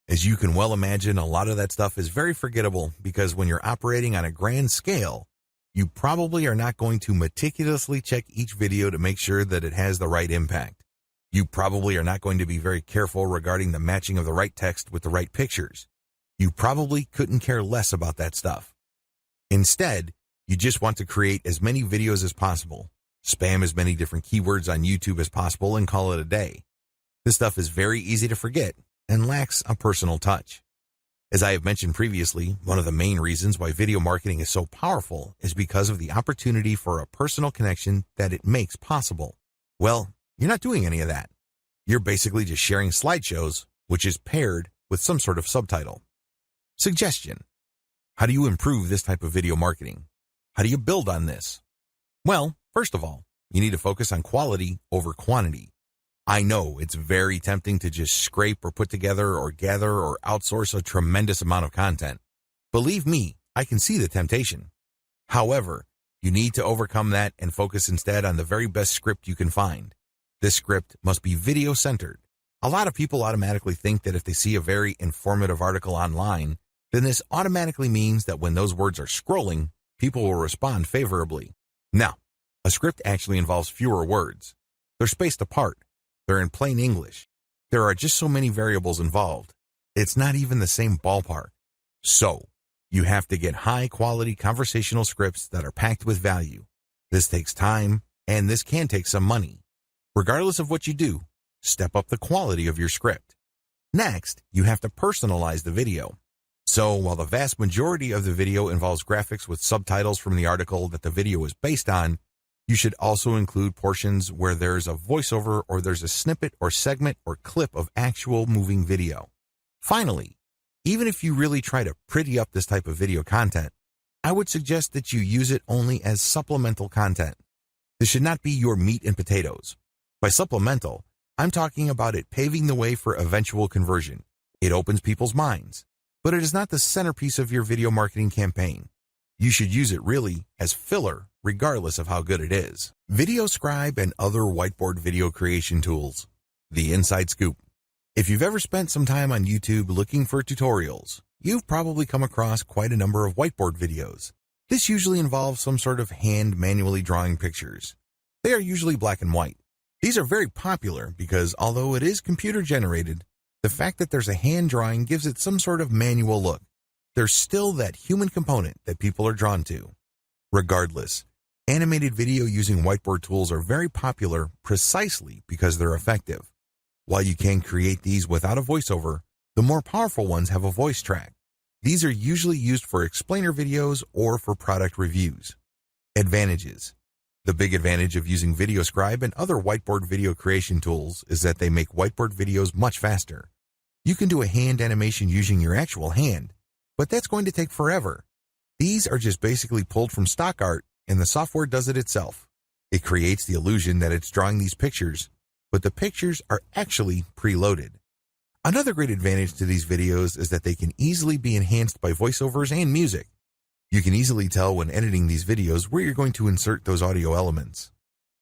As you can well imagine, a lot of that stuff is very forgettable because when you're operating on a grand scale, you probably are not going to meticulously check each video to make sure that it has the right impact. You probably are not going to be very careful regarding the matching of the right text with the right pictures. You probably couldn't care less about that stuff. Instead, you just want to create as many videos as possible, spam as many different keywords on YouTube as possible, and call it a day. This stuff is very easy to forget and lacks a personal touch. As I have mentioned previously, one of the main reasons why video marketing is so powerful is because of the opportunity for a personal connection that it makes possible. Well, you're not doing any of that. You're basically just sharing slideshows, which is paired with some sort of subtitle. Suggestion. How do you improve this type of video marketing? How do you build on this? Well, first of all, you need to focus on quality over quantity. I know it's very tempting to just scrape or put together or gather or outsource a tremendous amount of content. Believe me, I can see the temptation. However, you need to overcome that and focus instead on the very best script you can find. This script must be video-centered. A lot of people automatically think that if they see a very informative article online, then this automatically means that when those words are scrolling, people will respond favorably. Now, a script actually involves fewer words. They're spaced apart. They're in plain English. There are just so many variables involved. It's not even the same ballpark. So, you have to get high-quality conversational scripts that are packed with value. This takes time, and this can take some money. Regardless of what you do, step up the quality of your script. Next, you have to personalize the video. So, while the vast majority of the video involves graphics with subtitles from the article that the video is based on, you should also include portions where there's a voiceover or there's a snippet or segment or clip of actual moving video. Finally, even if you really try to pretty up this type of video content, I would suggest that you use it only as supplemental content. This should not be your meat and potatoes. By supplemental, I'm talking about it paving the way for eventual conversion. It opens people's minds, but it is not the centerpiece of your video marketing campaign. You should use it really as filler, regardless of how good it is. VideoScribe and other whiteboard video creation tools. The inside scoop. If you've ever spent some time on YouTube looking for tutorials, you've probably come across quite a number of whiteboard videos. This usually involves some sort of hand manually drawing pictures. They are usually black and white. These are very popular because although it is computer generated, the fact that there's a hand drawing gives it some sort of manual look. There's still that human component that people are drawn to. Regardless, animated video using whiteboard tools are very popular precisely because they're effective. While you can create these without a voiceover, the more powerful ones have a voice track. These are usually used for explainer videos or for product reviews. Advantages. The big advantage of using VideoScribe and other whiteboard video creation tools is that they make whiteboard videos much faster. You can do a hand animation using your actual hand, but that's going to take forever. These are just basically pulled from stock art, and the software does it itself. It creates the illusion that it's drawing these pictures, but the pictures are actually preloaded. Another great advantage to these videos is that they can easily be enhanced by voiceovers and music. You can easily tell when editing these videos where you're going to insert those audio elements.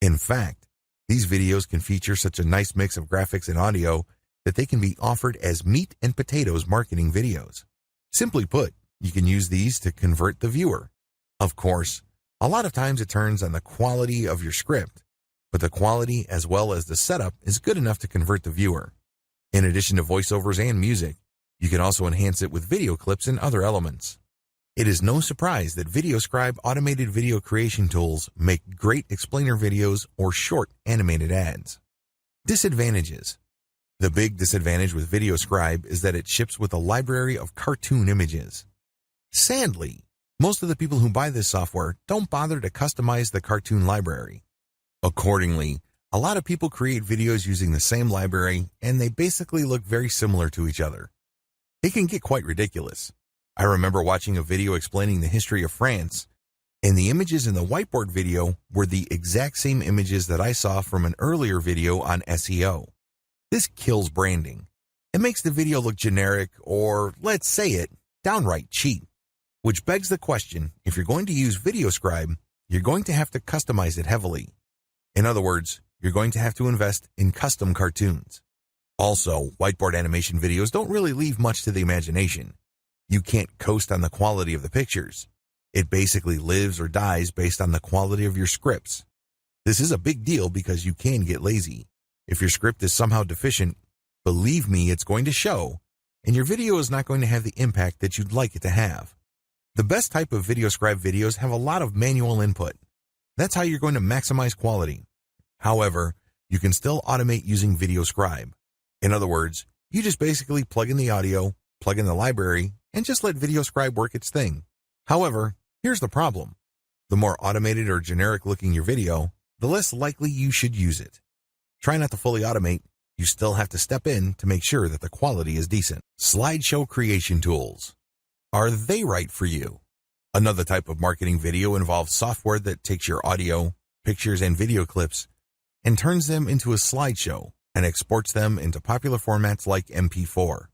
In fact, these videos can feature such a nice mix of graphics and audio that they can be offered as meat and potatoes marketing videos. Simply put, you can use these to convert the viewer. Of course, a lot of times it turns on the quality of your script, but the quality as well as the setup is good enough to convert the viewer. In addition to voiceovers and music, you can also enhance it with video clips and other elements. It is no surprise that VideoScribe automated video creation tools make great explainer videos or short animated ads. Disadvantages. The big disadvantage with VideoScribe is that it ships with a library of cartoon images. Sadly, most of the people who buy this software don't bother to customize the cartoon library. Accordingly, A lot of people create videos using the same library, and they basically look very similar to each other. It can get quite ridiculous. I remember watching a video explaining the history of France, and the images in the whiteboard video were the exact same images that I saw from an earlier video on SEO. This kills branding. It makes the video look generic, or let's say it, downright cheap. Which begs the question, if you're going to use VideoScribe, you're going to have to customize it heavily. In other words, you're going to have to invest in custom cartoons. Also, whiteboard animation videos don't really leave much to the imagination. You can't coast on the quality of the pictures. It basically lives or dies based on the quality of your scripts. This is a big deal because you can get lazy. If your script is somehow deficient, believe me, it's going to show, and your video is not going to have the impact that you'd like it to have. The best type of VideoScribe videos have a lot of manual input. That's how you're going to maximize quality. However, you can still automate using VideoScribe. In other words, you just basically plug in the audio, plug in the library, and just let VideoScribe work its thing. However, here's the problem. The more automated or generic looking your video, the less likely you should use it. Try not to fully automate. You still have to step in to make sure that the quality is decent. Slideshow creation tools. Are they right for you? Another type of marketing video involves software that takes your audio, pictures, and video clips and turns them into a slideshow and exports them into popular formats like MP4.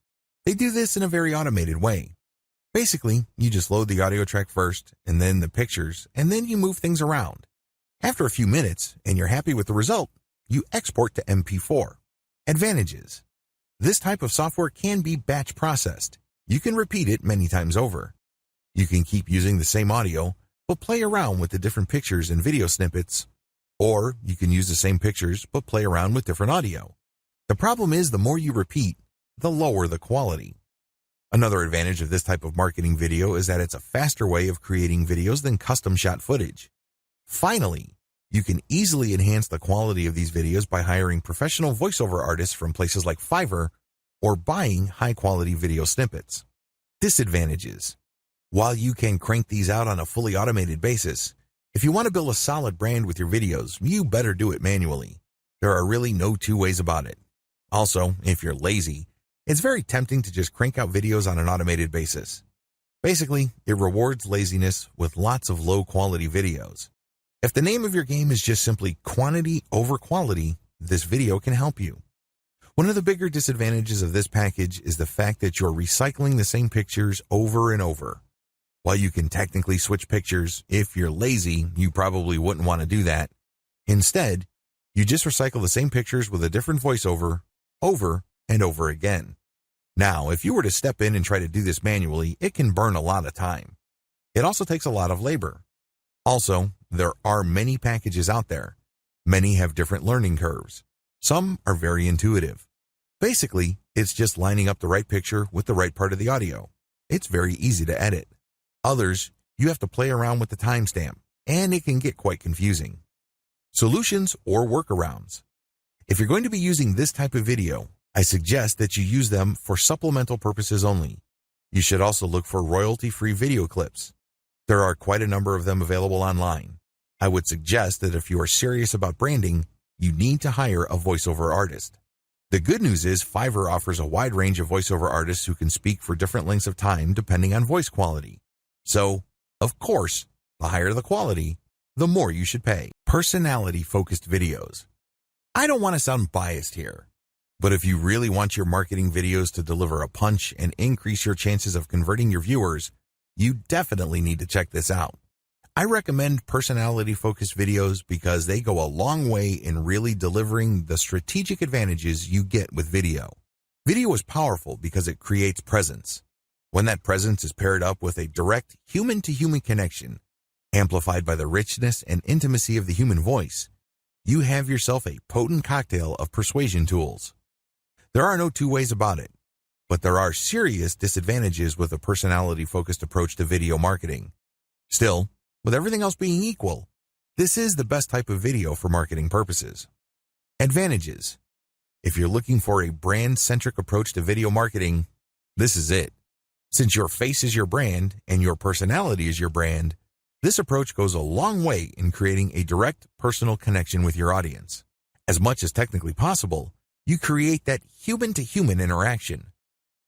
They do this in a very automated way. Basically, you just load the audio track first, and then the pictures, and then you move things around. After a few minutes, and you're happy with the result, you export to MP4. Advantages. This type of software can be batch processed. You can repeat it many times over. You can keep using the same audio, but play around with the different pictures and video snippets. Or you can use the same pictures, but play around with different audio. The problem is the more you repeat, the lower the quality. Another advantage of this type of marketing video is that it's a faster way of creating videos than custom shot footage. Finally, you can easily enhance the quality of these videos by hiring professional voiceover artists from places like Fiverr or buying high-quality video snippets. Disadvantages. While you can crank these out on a fully automated basis, if you want to build a solid brand with your videos, you better do it manually. There are really no two ways about it. Also, if you're lazy, it's very tempting to just crank out videos on an automated basis. Basically, it rewards laziness with lots of low-quality videos. If the name of your game is just simply quantity over quality, this video can help you. One of the bigger disadvantages of this package is the fact that you're recycling the same pictures over and over. While you can technically switch pictures, if you're lazy, you probably wouldn't want to do that. Instead, you just recycle the same pictures with a different voiceover over and over again. Now, if you were to step in and try to do this manually, it can burn a lot of time. It also takes a lot of labor. Also, there are many packages out there. Many have different learning curves. Some are very intuitive. Basically, it's just lining up the right picture with the right part of the audio. It's very easy to edit. Others, you have to play around with the timestamp, and it can get quite confusing. Solutions or workarounds. If you're going to be using this type of video, I suggest that you use them for supplemental purposes only. You should also look for royalty-free video clips. There are quite a number of them available online. I would suggest that if you are serious about branding, you need to hire a voiceover artist. The good news is Fiverr offers a wide range of voiceover artists who can speak for different lengths of time depending on voice quality. So, of course, the higher the quality, the more you should pay. Personality-focused videos. I don't want to sound biased here, but if you really want your marketing videos to deliver a punch and increase your chances of converting your viewers, you definitely need to check this out. I recommend personality-focused videos because they go a long way in really delivering the strategic advantages you get with video. Video is powerful because it creates presence. When that presence is paired up with a direct human-to-human connection, amplified by the richness and intimacy of the human voice, you have yourself a potent cocktail of persuasion tools. There are no two ways about it, but there are serious disadvantages with a personality-focused approach to video marketing. Still, with everything else being equal, this is the best type of video for marketing purposes. Advantages. If you're looking for a brand-centric approach to video marketing, this is it. Since your face is your brand and your personality is your brand, this approach goes a long way in creating a direct personal connection with your audience. As much as technically possible, you create that human-to-human interaction.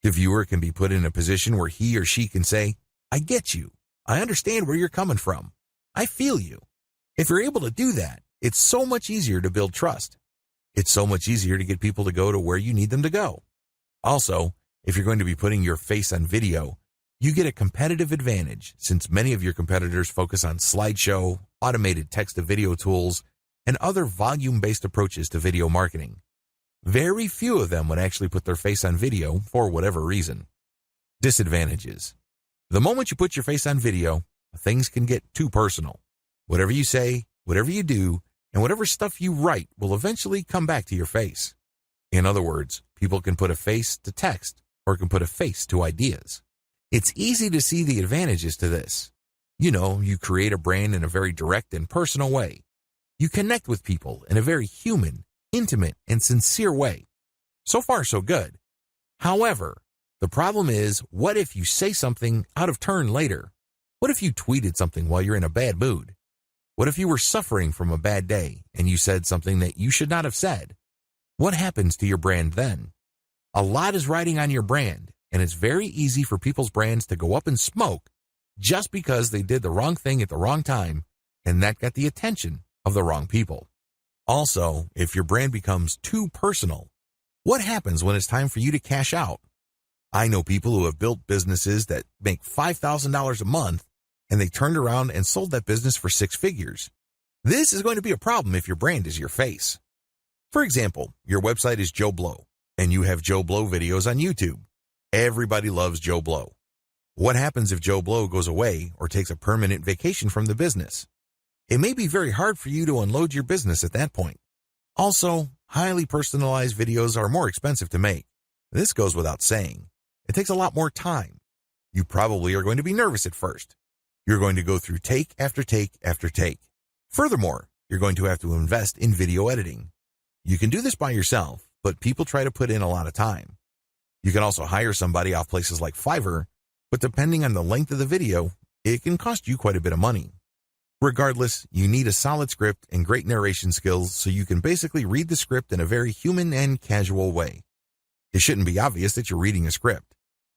The viewer can be put in a position where he or she can say, "I get you. I understand where you're coming from. I feel you." If you're able to do that, it's so much easier to build trust. It's so much easier to get people to go to where you need them to go. Also, if you're going to be putting your face on video, you get a competitive advantage since many of your competitors focus on slideshow, automated text-to-video tools, and other volume-based approaches to video marketing. Very few of them would actually put their face on video for whatever reason. Disadvantages. The moment you put your face on video, things can get too personal. Whatever you say, whatever you do, and whatever stuff you write will eventually come back to your face. In other words, people can put a face to text or can put a face to ideas. It's easy to see the advantages to this. You create a brand in a very direct and personal way. You connect with people in a very human, intimate, and sincere way. So far, so good. However, the problem is, what if you say something out of turn later? What if you tweeted something while you're in a bad mood? What if you were suffering from a bad day and you said something that you should not have said? What happens to your brand then? A lot is riding on your brand, and it's very easy for people's brands to go up in smoke just because they did the wrong thing at the wrong time, and that got the attention of the wrong people. Also, if your brand becomes too personal, what happens when it's time for you to cash out? I know people who have built businesses that make $5,000 a month, and they turned around and sold that business for 6 figures. This is going to be a problem if your brand is your face. For example, your website is Joe Blow, and you have Joe Blow videos on YouTube. Everybody loves Joe Blow. What happens if Joe Blow goes away or takes a permanent vacation from the business? It may be very hard for you to unload your business at that point. Also, highly personalized videos are more expensive to make. This goes without saying. It takes a lot more time. You probably are going to be nervous at first. You're going to go through take after take after take. Furthermore, you're going to have to invest in video editing. You can do this by yourself, but people try to put in a lot of time. You can also hire somebody off places like Fiverr, but depending on the length of the video, it can cost you quite a bit of money. Regardless, you need a solid script and great narration skills so you can basically read the script in a very human and casual way. It shouldn't be obvious that you're reading a script.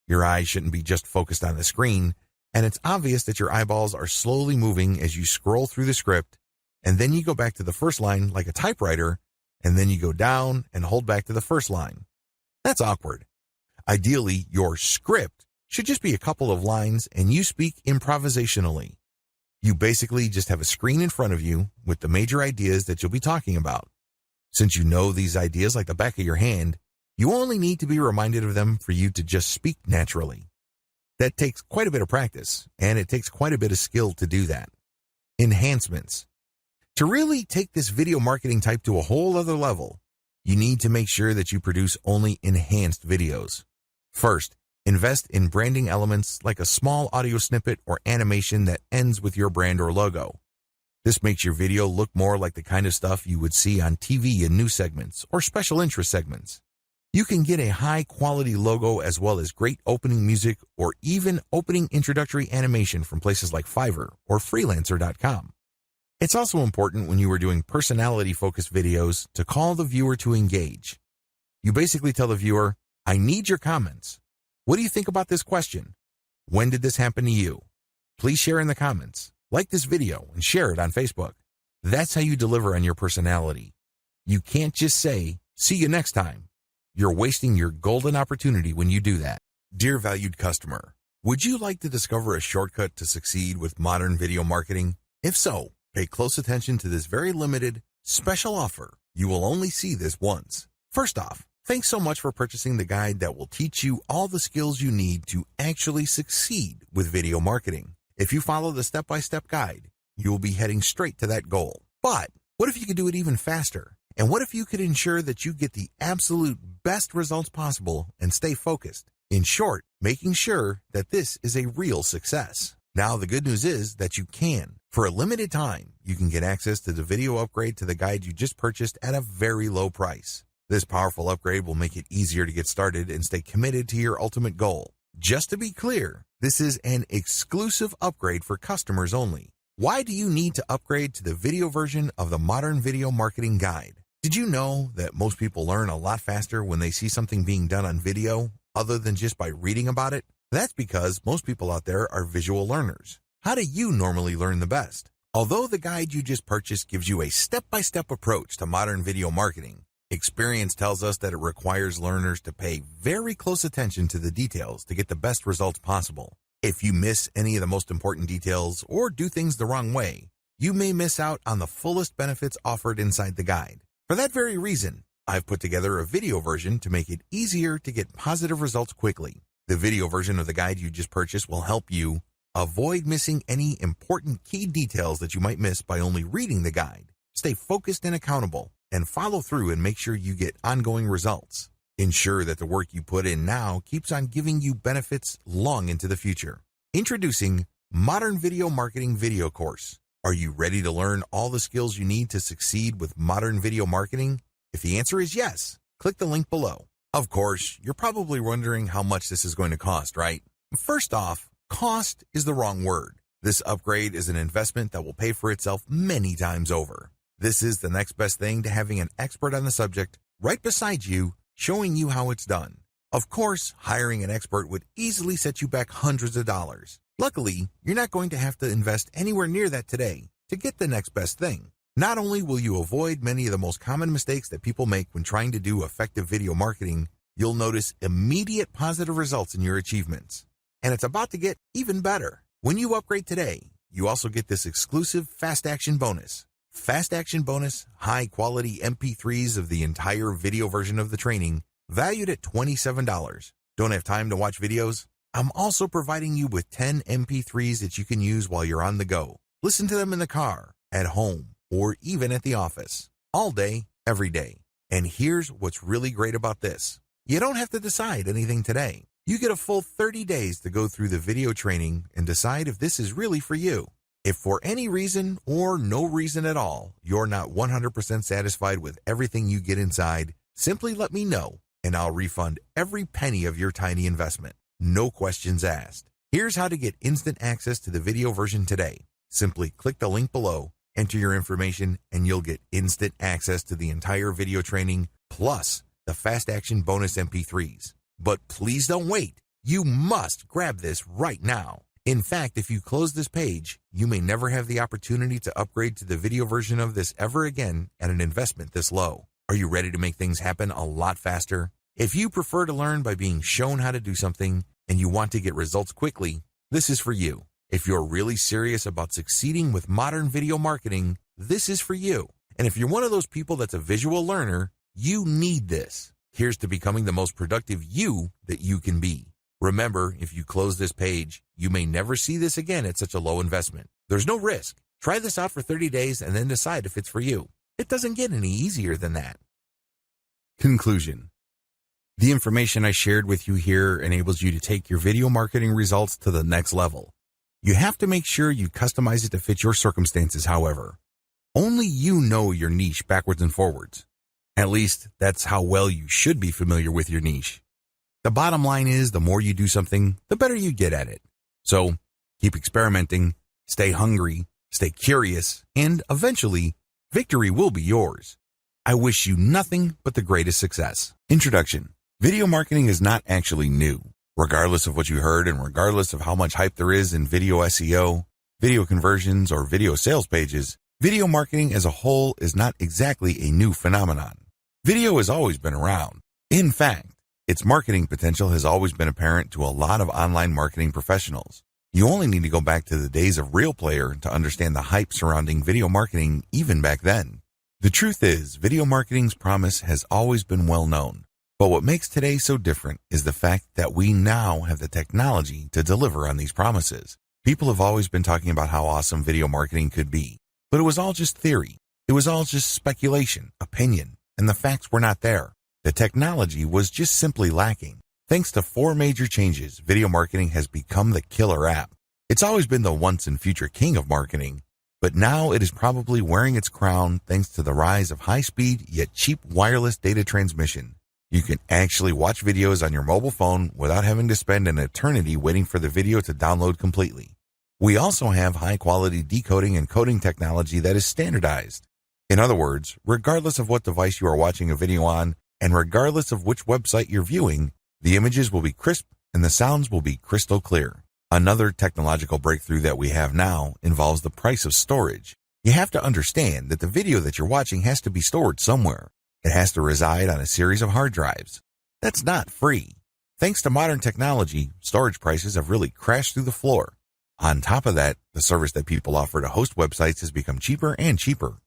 Your eyes shouldn't be just focused on the screen, and it's obvious that your eyeballs are slowly moving as you scroll through the script, and then you go back to the first line like a typewriter, and then you go down and hold back to the first line. That's awkward. Ideally, your script should just be a couple of lines and you speak improvisationally. You basically just have a screen in front of you with the major ideas that you'll be talking about. Since you know these ideas like the back of your hand, you only need to be reminded of them for you to just speak naturally. That takes quite a bit of practice, and it takes quite a bit of skill to do that. Enhancements. To really take this video marketing type to a whole other level, you need to make sure that you produce only enhanced videos. First, invest in branding elements like a small audio snippet or animation that ends with your brand or logo. This makes your video look more like the kind of stuff you would see on TV in news segments or special interest segments. You can get a high-quality logo as well as great opening music or even opening introductory animation from places like Fiverr or Freelancer.com. It's also important when you are doing personality-focused videos to call the viewer to engage. You basically tell the viewer, "I need your comments. What do you think about this question? When did this happen to you? Please share in the comments, like this video, and share it on Facebook." That's how you deliver on your personality. You can't just say, "See you next time." You're wasting your golden opportunity when you do that. Dear valued customer, would you like to discover a shortcut to succeed with modern video marketing? If so, pay close attention to this very limited, special offer. You will only see this once. First off, thanks so much for purchasing the guide that will teach you all the skills you need to actually succeed with video marketing. If you follow the step-by-step guide, you will be heading straight to that goal. But what if you could do it even faster? And what if you could ensure that you get the absolute best results possible and stay focused? In short, making sure that this is a real success. Now, the good news is that you can. For a limited time, you can get access to the video upgrade to the guide you just purchased at a very low price. This powerful upgrade will make it easier to get started and stay committed to your ultimate goal. Just to be clear, this is an exclusive upgrade for customers only. Why do you need to upgrade to the video version of the Modern Video Marketing Guide? Did you know that most people learn a lot faster when they see something being done on video other than just by reading about it? That's because most people out there are visual learners. How do you normally learn the best? Although the guide you just purchased gives you a step-by-step approach to modern video marketing, experience tells us that it requires learners to pay very close attention to the details to get the best results possible. If you miss any of the most important details or do things the wrong way, you may miss out on the fullest benefits offered inside the guide. For that very reason, I've put together a video version to make it easier to get positive results quickly. The video version of the guide you just purchased will help you avoid missing any important key details that you might miss by only reading the guide. Stay focused and accountable, and follow through and make sure you get ongoing results. Ensure that the work you put in now keeps on giving you benefits long into the future. Introducing Modern Video Marketing Video Course. Are you ready to learn all the skills you need to succeed with modern video marketing? If the answer is yes, click the link below. Of course, you're probably wondering how much this is going to cost, right? First off, cost is the wrong word. This upgrade is an investment that will pay for itself many times over. This is the next best thing to having an expert on the subject right beside you, showing you how it's done. Of course, hiring an expert would easily set you back hundreds of dollars. Luckily, you're not going to have to invest anywhere near that today to get the next best thing. Not only will you avoid many of the most common mistakes that people make when trying to do effective video marketing, you'll notice immediate positive results in your achievements. And it's about to get even better. When you upgrade today, you also get this exclusive Fast Action bonus. Fast Action bonus, high quality MP3s of the entire video version of the training, valued at $27. Don't have time to watch videos? I'm also providing you with 10 MP3s that you can use while you're on the go. Listen to them in the car, at home, or even at the office. All day, every day. And here's what's really great about this. You don't have to decide anything today. You get a full 30 days to go through the video training and decide if this is really for you. If for any reason or no reason at all, you're not 100% satisfied with everything you get inside, simply let me know and I'll refund every penny of your tiny investment. No questions asked. Here's how to get instant access to the video version today. Simply click the link below, enter your information, and you'll get instant access to the entire video training, plus the Fast Action bonus MP3s. But please don't wait. You must grab this right now. In fact, if you close this page, you may never have the opportunity to upgrade to the video version of this ever again at an investment this low. Are you ready to make things happen a lot faster? If you prefer to learn by being shown how to do something and you want to get results quickly, this is for you. If you're really serious about succeeding with modern video marketing, this is for you. And if you're one of those people that's a visual learner, you need this. Here's to becoming the most productive you that you can be. Remember, if you close this page, you may never see this again at such a low investment. There's no risk. Try this out for 30 days and then decide if it's for you. It doesn't get any easier than that. Conclusion. The information I shared with you here enables you to take your video marketing results to the next level. You have to make sure you customize it to fit your circumstances, however. Only you know your niche backwards and forwards. At least, that's how well you should be familiar with your niche. The bottom line is, the more you do something, the better you get at it. So, keep experimenting, stay hungry, stay curious, and eventually, victory will be yours. I wish you nothing but the greatest success. Introduction. Video marketing is not actually new. Regardless of what you heard and regardless of how much hype there is in video SEO, video conversions, or video sales pages, video marketing as a whole is not exactly a new phenomenon. Video has always been around. In fact, its marketing potential has always been apparent to a lot of online marketing professionals. You only need to go back to the days of Real Player to understand the hype surrounding video marketing even back then. The truth is, video marketing's promise has always been well known. But what makes today so different is the fact that we now have the technology to deliver on these promises. People have always been talking about how awesome video marketing could be, but it was all just theory. It was all just speculation, opinion, and the facts were not there. The technology was just simply lacking. Thanks to 4 major changes, video marketing has become the killer app. It's always been the once and future king of marketing, but now it is probably wearing its crown thanks to the rise of high-speed yet cheap wireless data transmission. You can actually watch videos on your mobile phone without having to spend an eternity waiting for the video to download completely. We also have high-quality decoding and coding technology that is standardized. In other words, regardless of what device you are watching a video on, and regardless of which website you're viewing, the images will be crisp and the sounds will be crystal clear. Another technological breakthrough that we have now involves the price of storage. You have to understand that the video that you're watching has to be stored somewhere. It has to reside on a series of hard drives. That's not free. Thanks to modern technology, storage prices have really crashed through the floor. On top of that, the service that people offer to host websites has become cheaper and cheaper.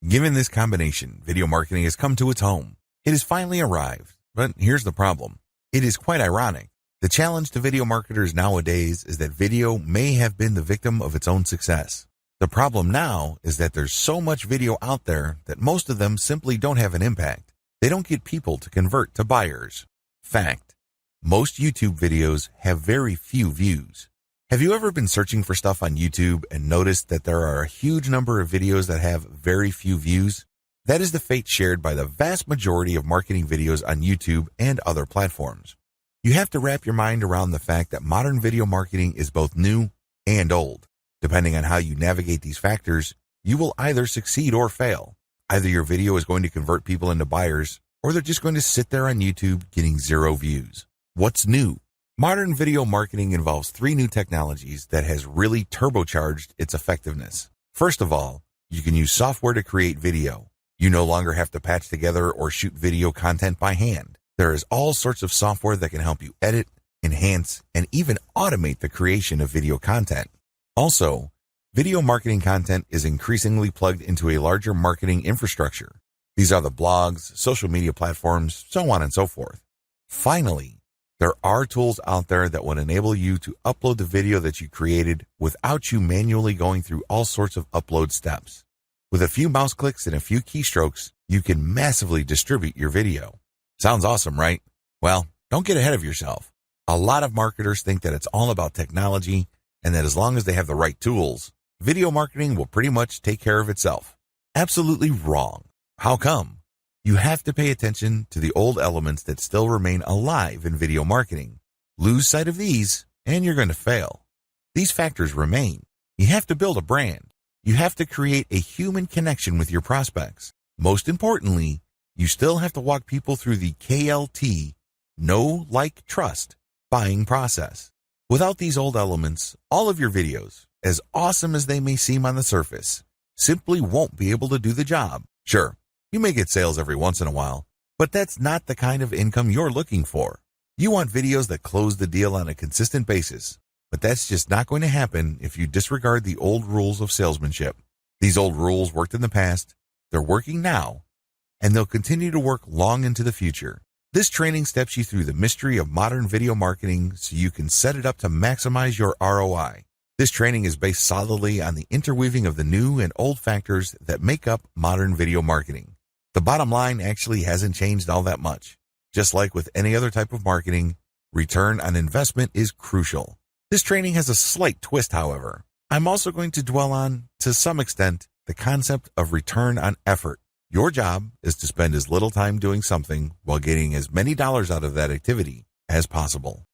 Given this combination, video marketing has come to its home. It has finally arrived, but here's the problem. It is quite ironic. The challenge to video marketers nowadays is that video may have been the victim of its own success. The problem now is that there's so much video out there that most of them simply don't have an impact. They don't get people to convert to buyers. Fact: most YouTube videos have very few views. Have you ever been searching for stuff on YouTube and noticed that there are a huge number of videos that have very few views? That is the fate shared by the vast majority of marketing videos on YouTube and other platforms. You have to wrap your mind around the fact that modern video marketing is both new and old. Depending on how you navigate these factors, you will either succeed or fail. Either your video is going to convert people into buyers, or they're just going to sit there on YouTube getting 0 views. What's new? Modern video marketing involves 3 new technologies that has really turbocharged its effectiveness. First of all, you can use software to create video. You no longer have to patch together or shoot video content by hand. There is all sorts of software that can help you edit, enhance, and even automate the creation of video content. Also, video marketing content is increasingly plugged into a larger marketing infrastructure. These are the blogs, social media platforms, so on and so forth. Finally, there are tools out there that would enable you to upload the video that you created without you manually going through all sorts of upload steps. With a few mouse clicks and a few keystrokes, you can massively distribute your video. Sounds awesome, right? Well, don't get ahead of yourself. A lot of marketers think that it's all about technology and that as long as they have the right tools, video marketing will pretty much take care of itself. Absolutely wrong. How come? You have to pay attention to the old elements that still remain alive in video marketing. Lose sight of these, and you're going to fail. These factors remain. You have to build a brand. You have to create a human connection with your prospects. Most importantly, you still have to walk people through the KLT, know, like, trust, buying process. Without these old elements, all of your videos, as awesome as they may seem on the surface, simply won't be able to do the job. Sure, you may get sales every once in a while, but that's not the kind of income you're looking for. You want videos that close the deal on a consistent basis, but that's just not going to happen if you disregard the old rules of salesmanship. These old rules worked in the past, they're working now, and they'll continue to work long into the future. This training steps you through the mystery of modern video marketing so you can set it up to maximize your ROI. This training is based solidly on the interweaving of the new and old factors that make up modern video marketing. The bottom line actually hasn't changed all that much. Just like with any other type of marketing, return on investment is crucial. This training has a slight twist, however. I'm also going to dwell on, to some extent, the concept of return on effort. Your job is to spend as little time doing something while getting as many dollars out of that activity as possible.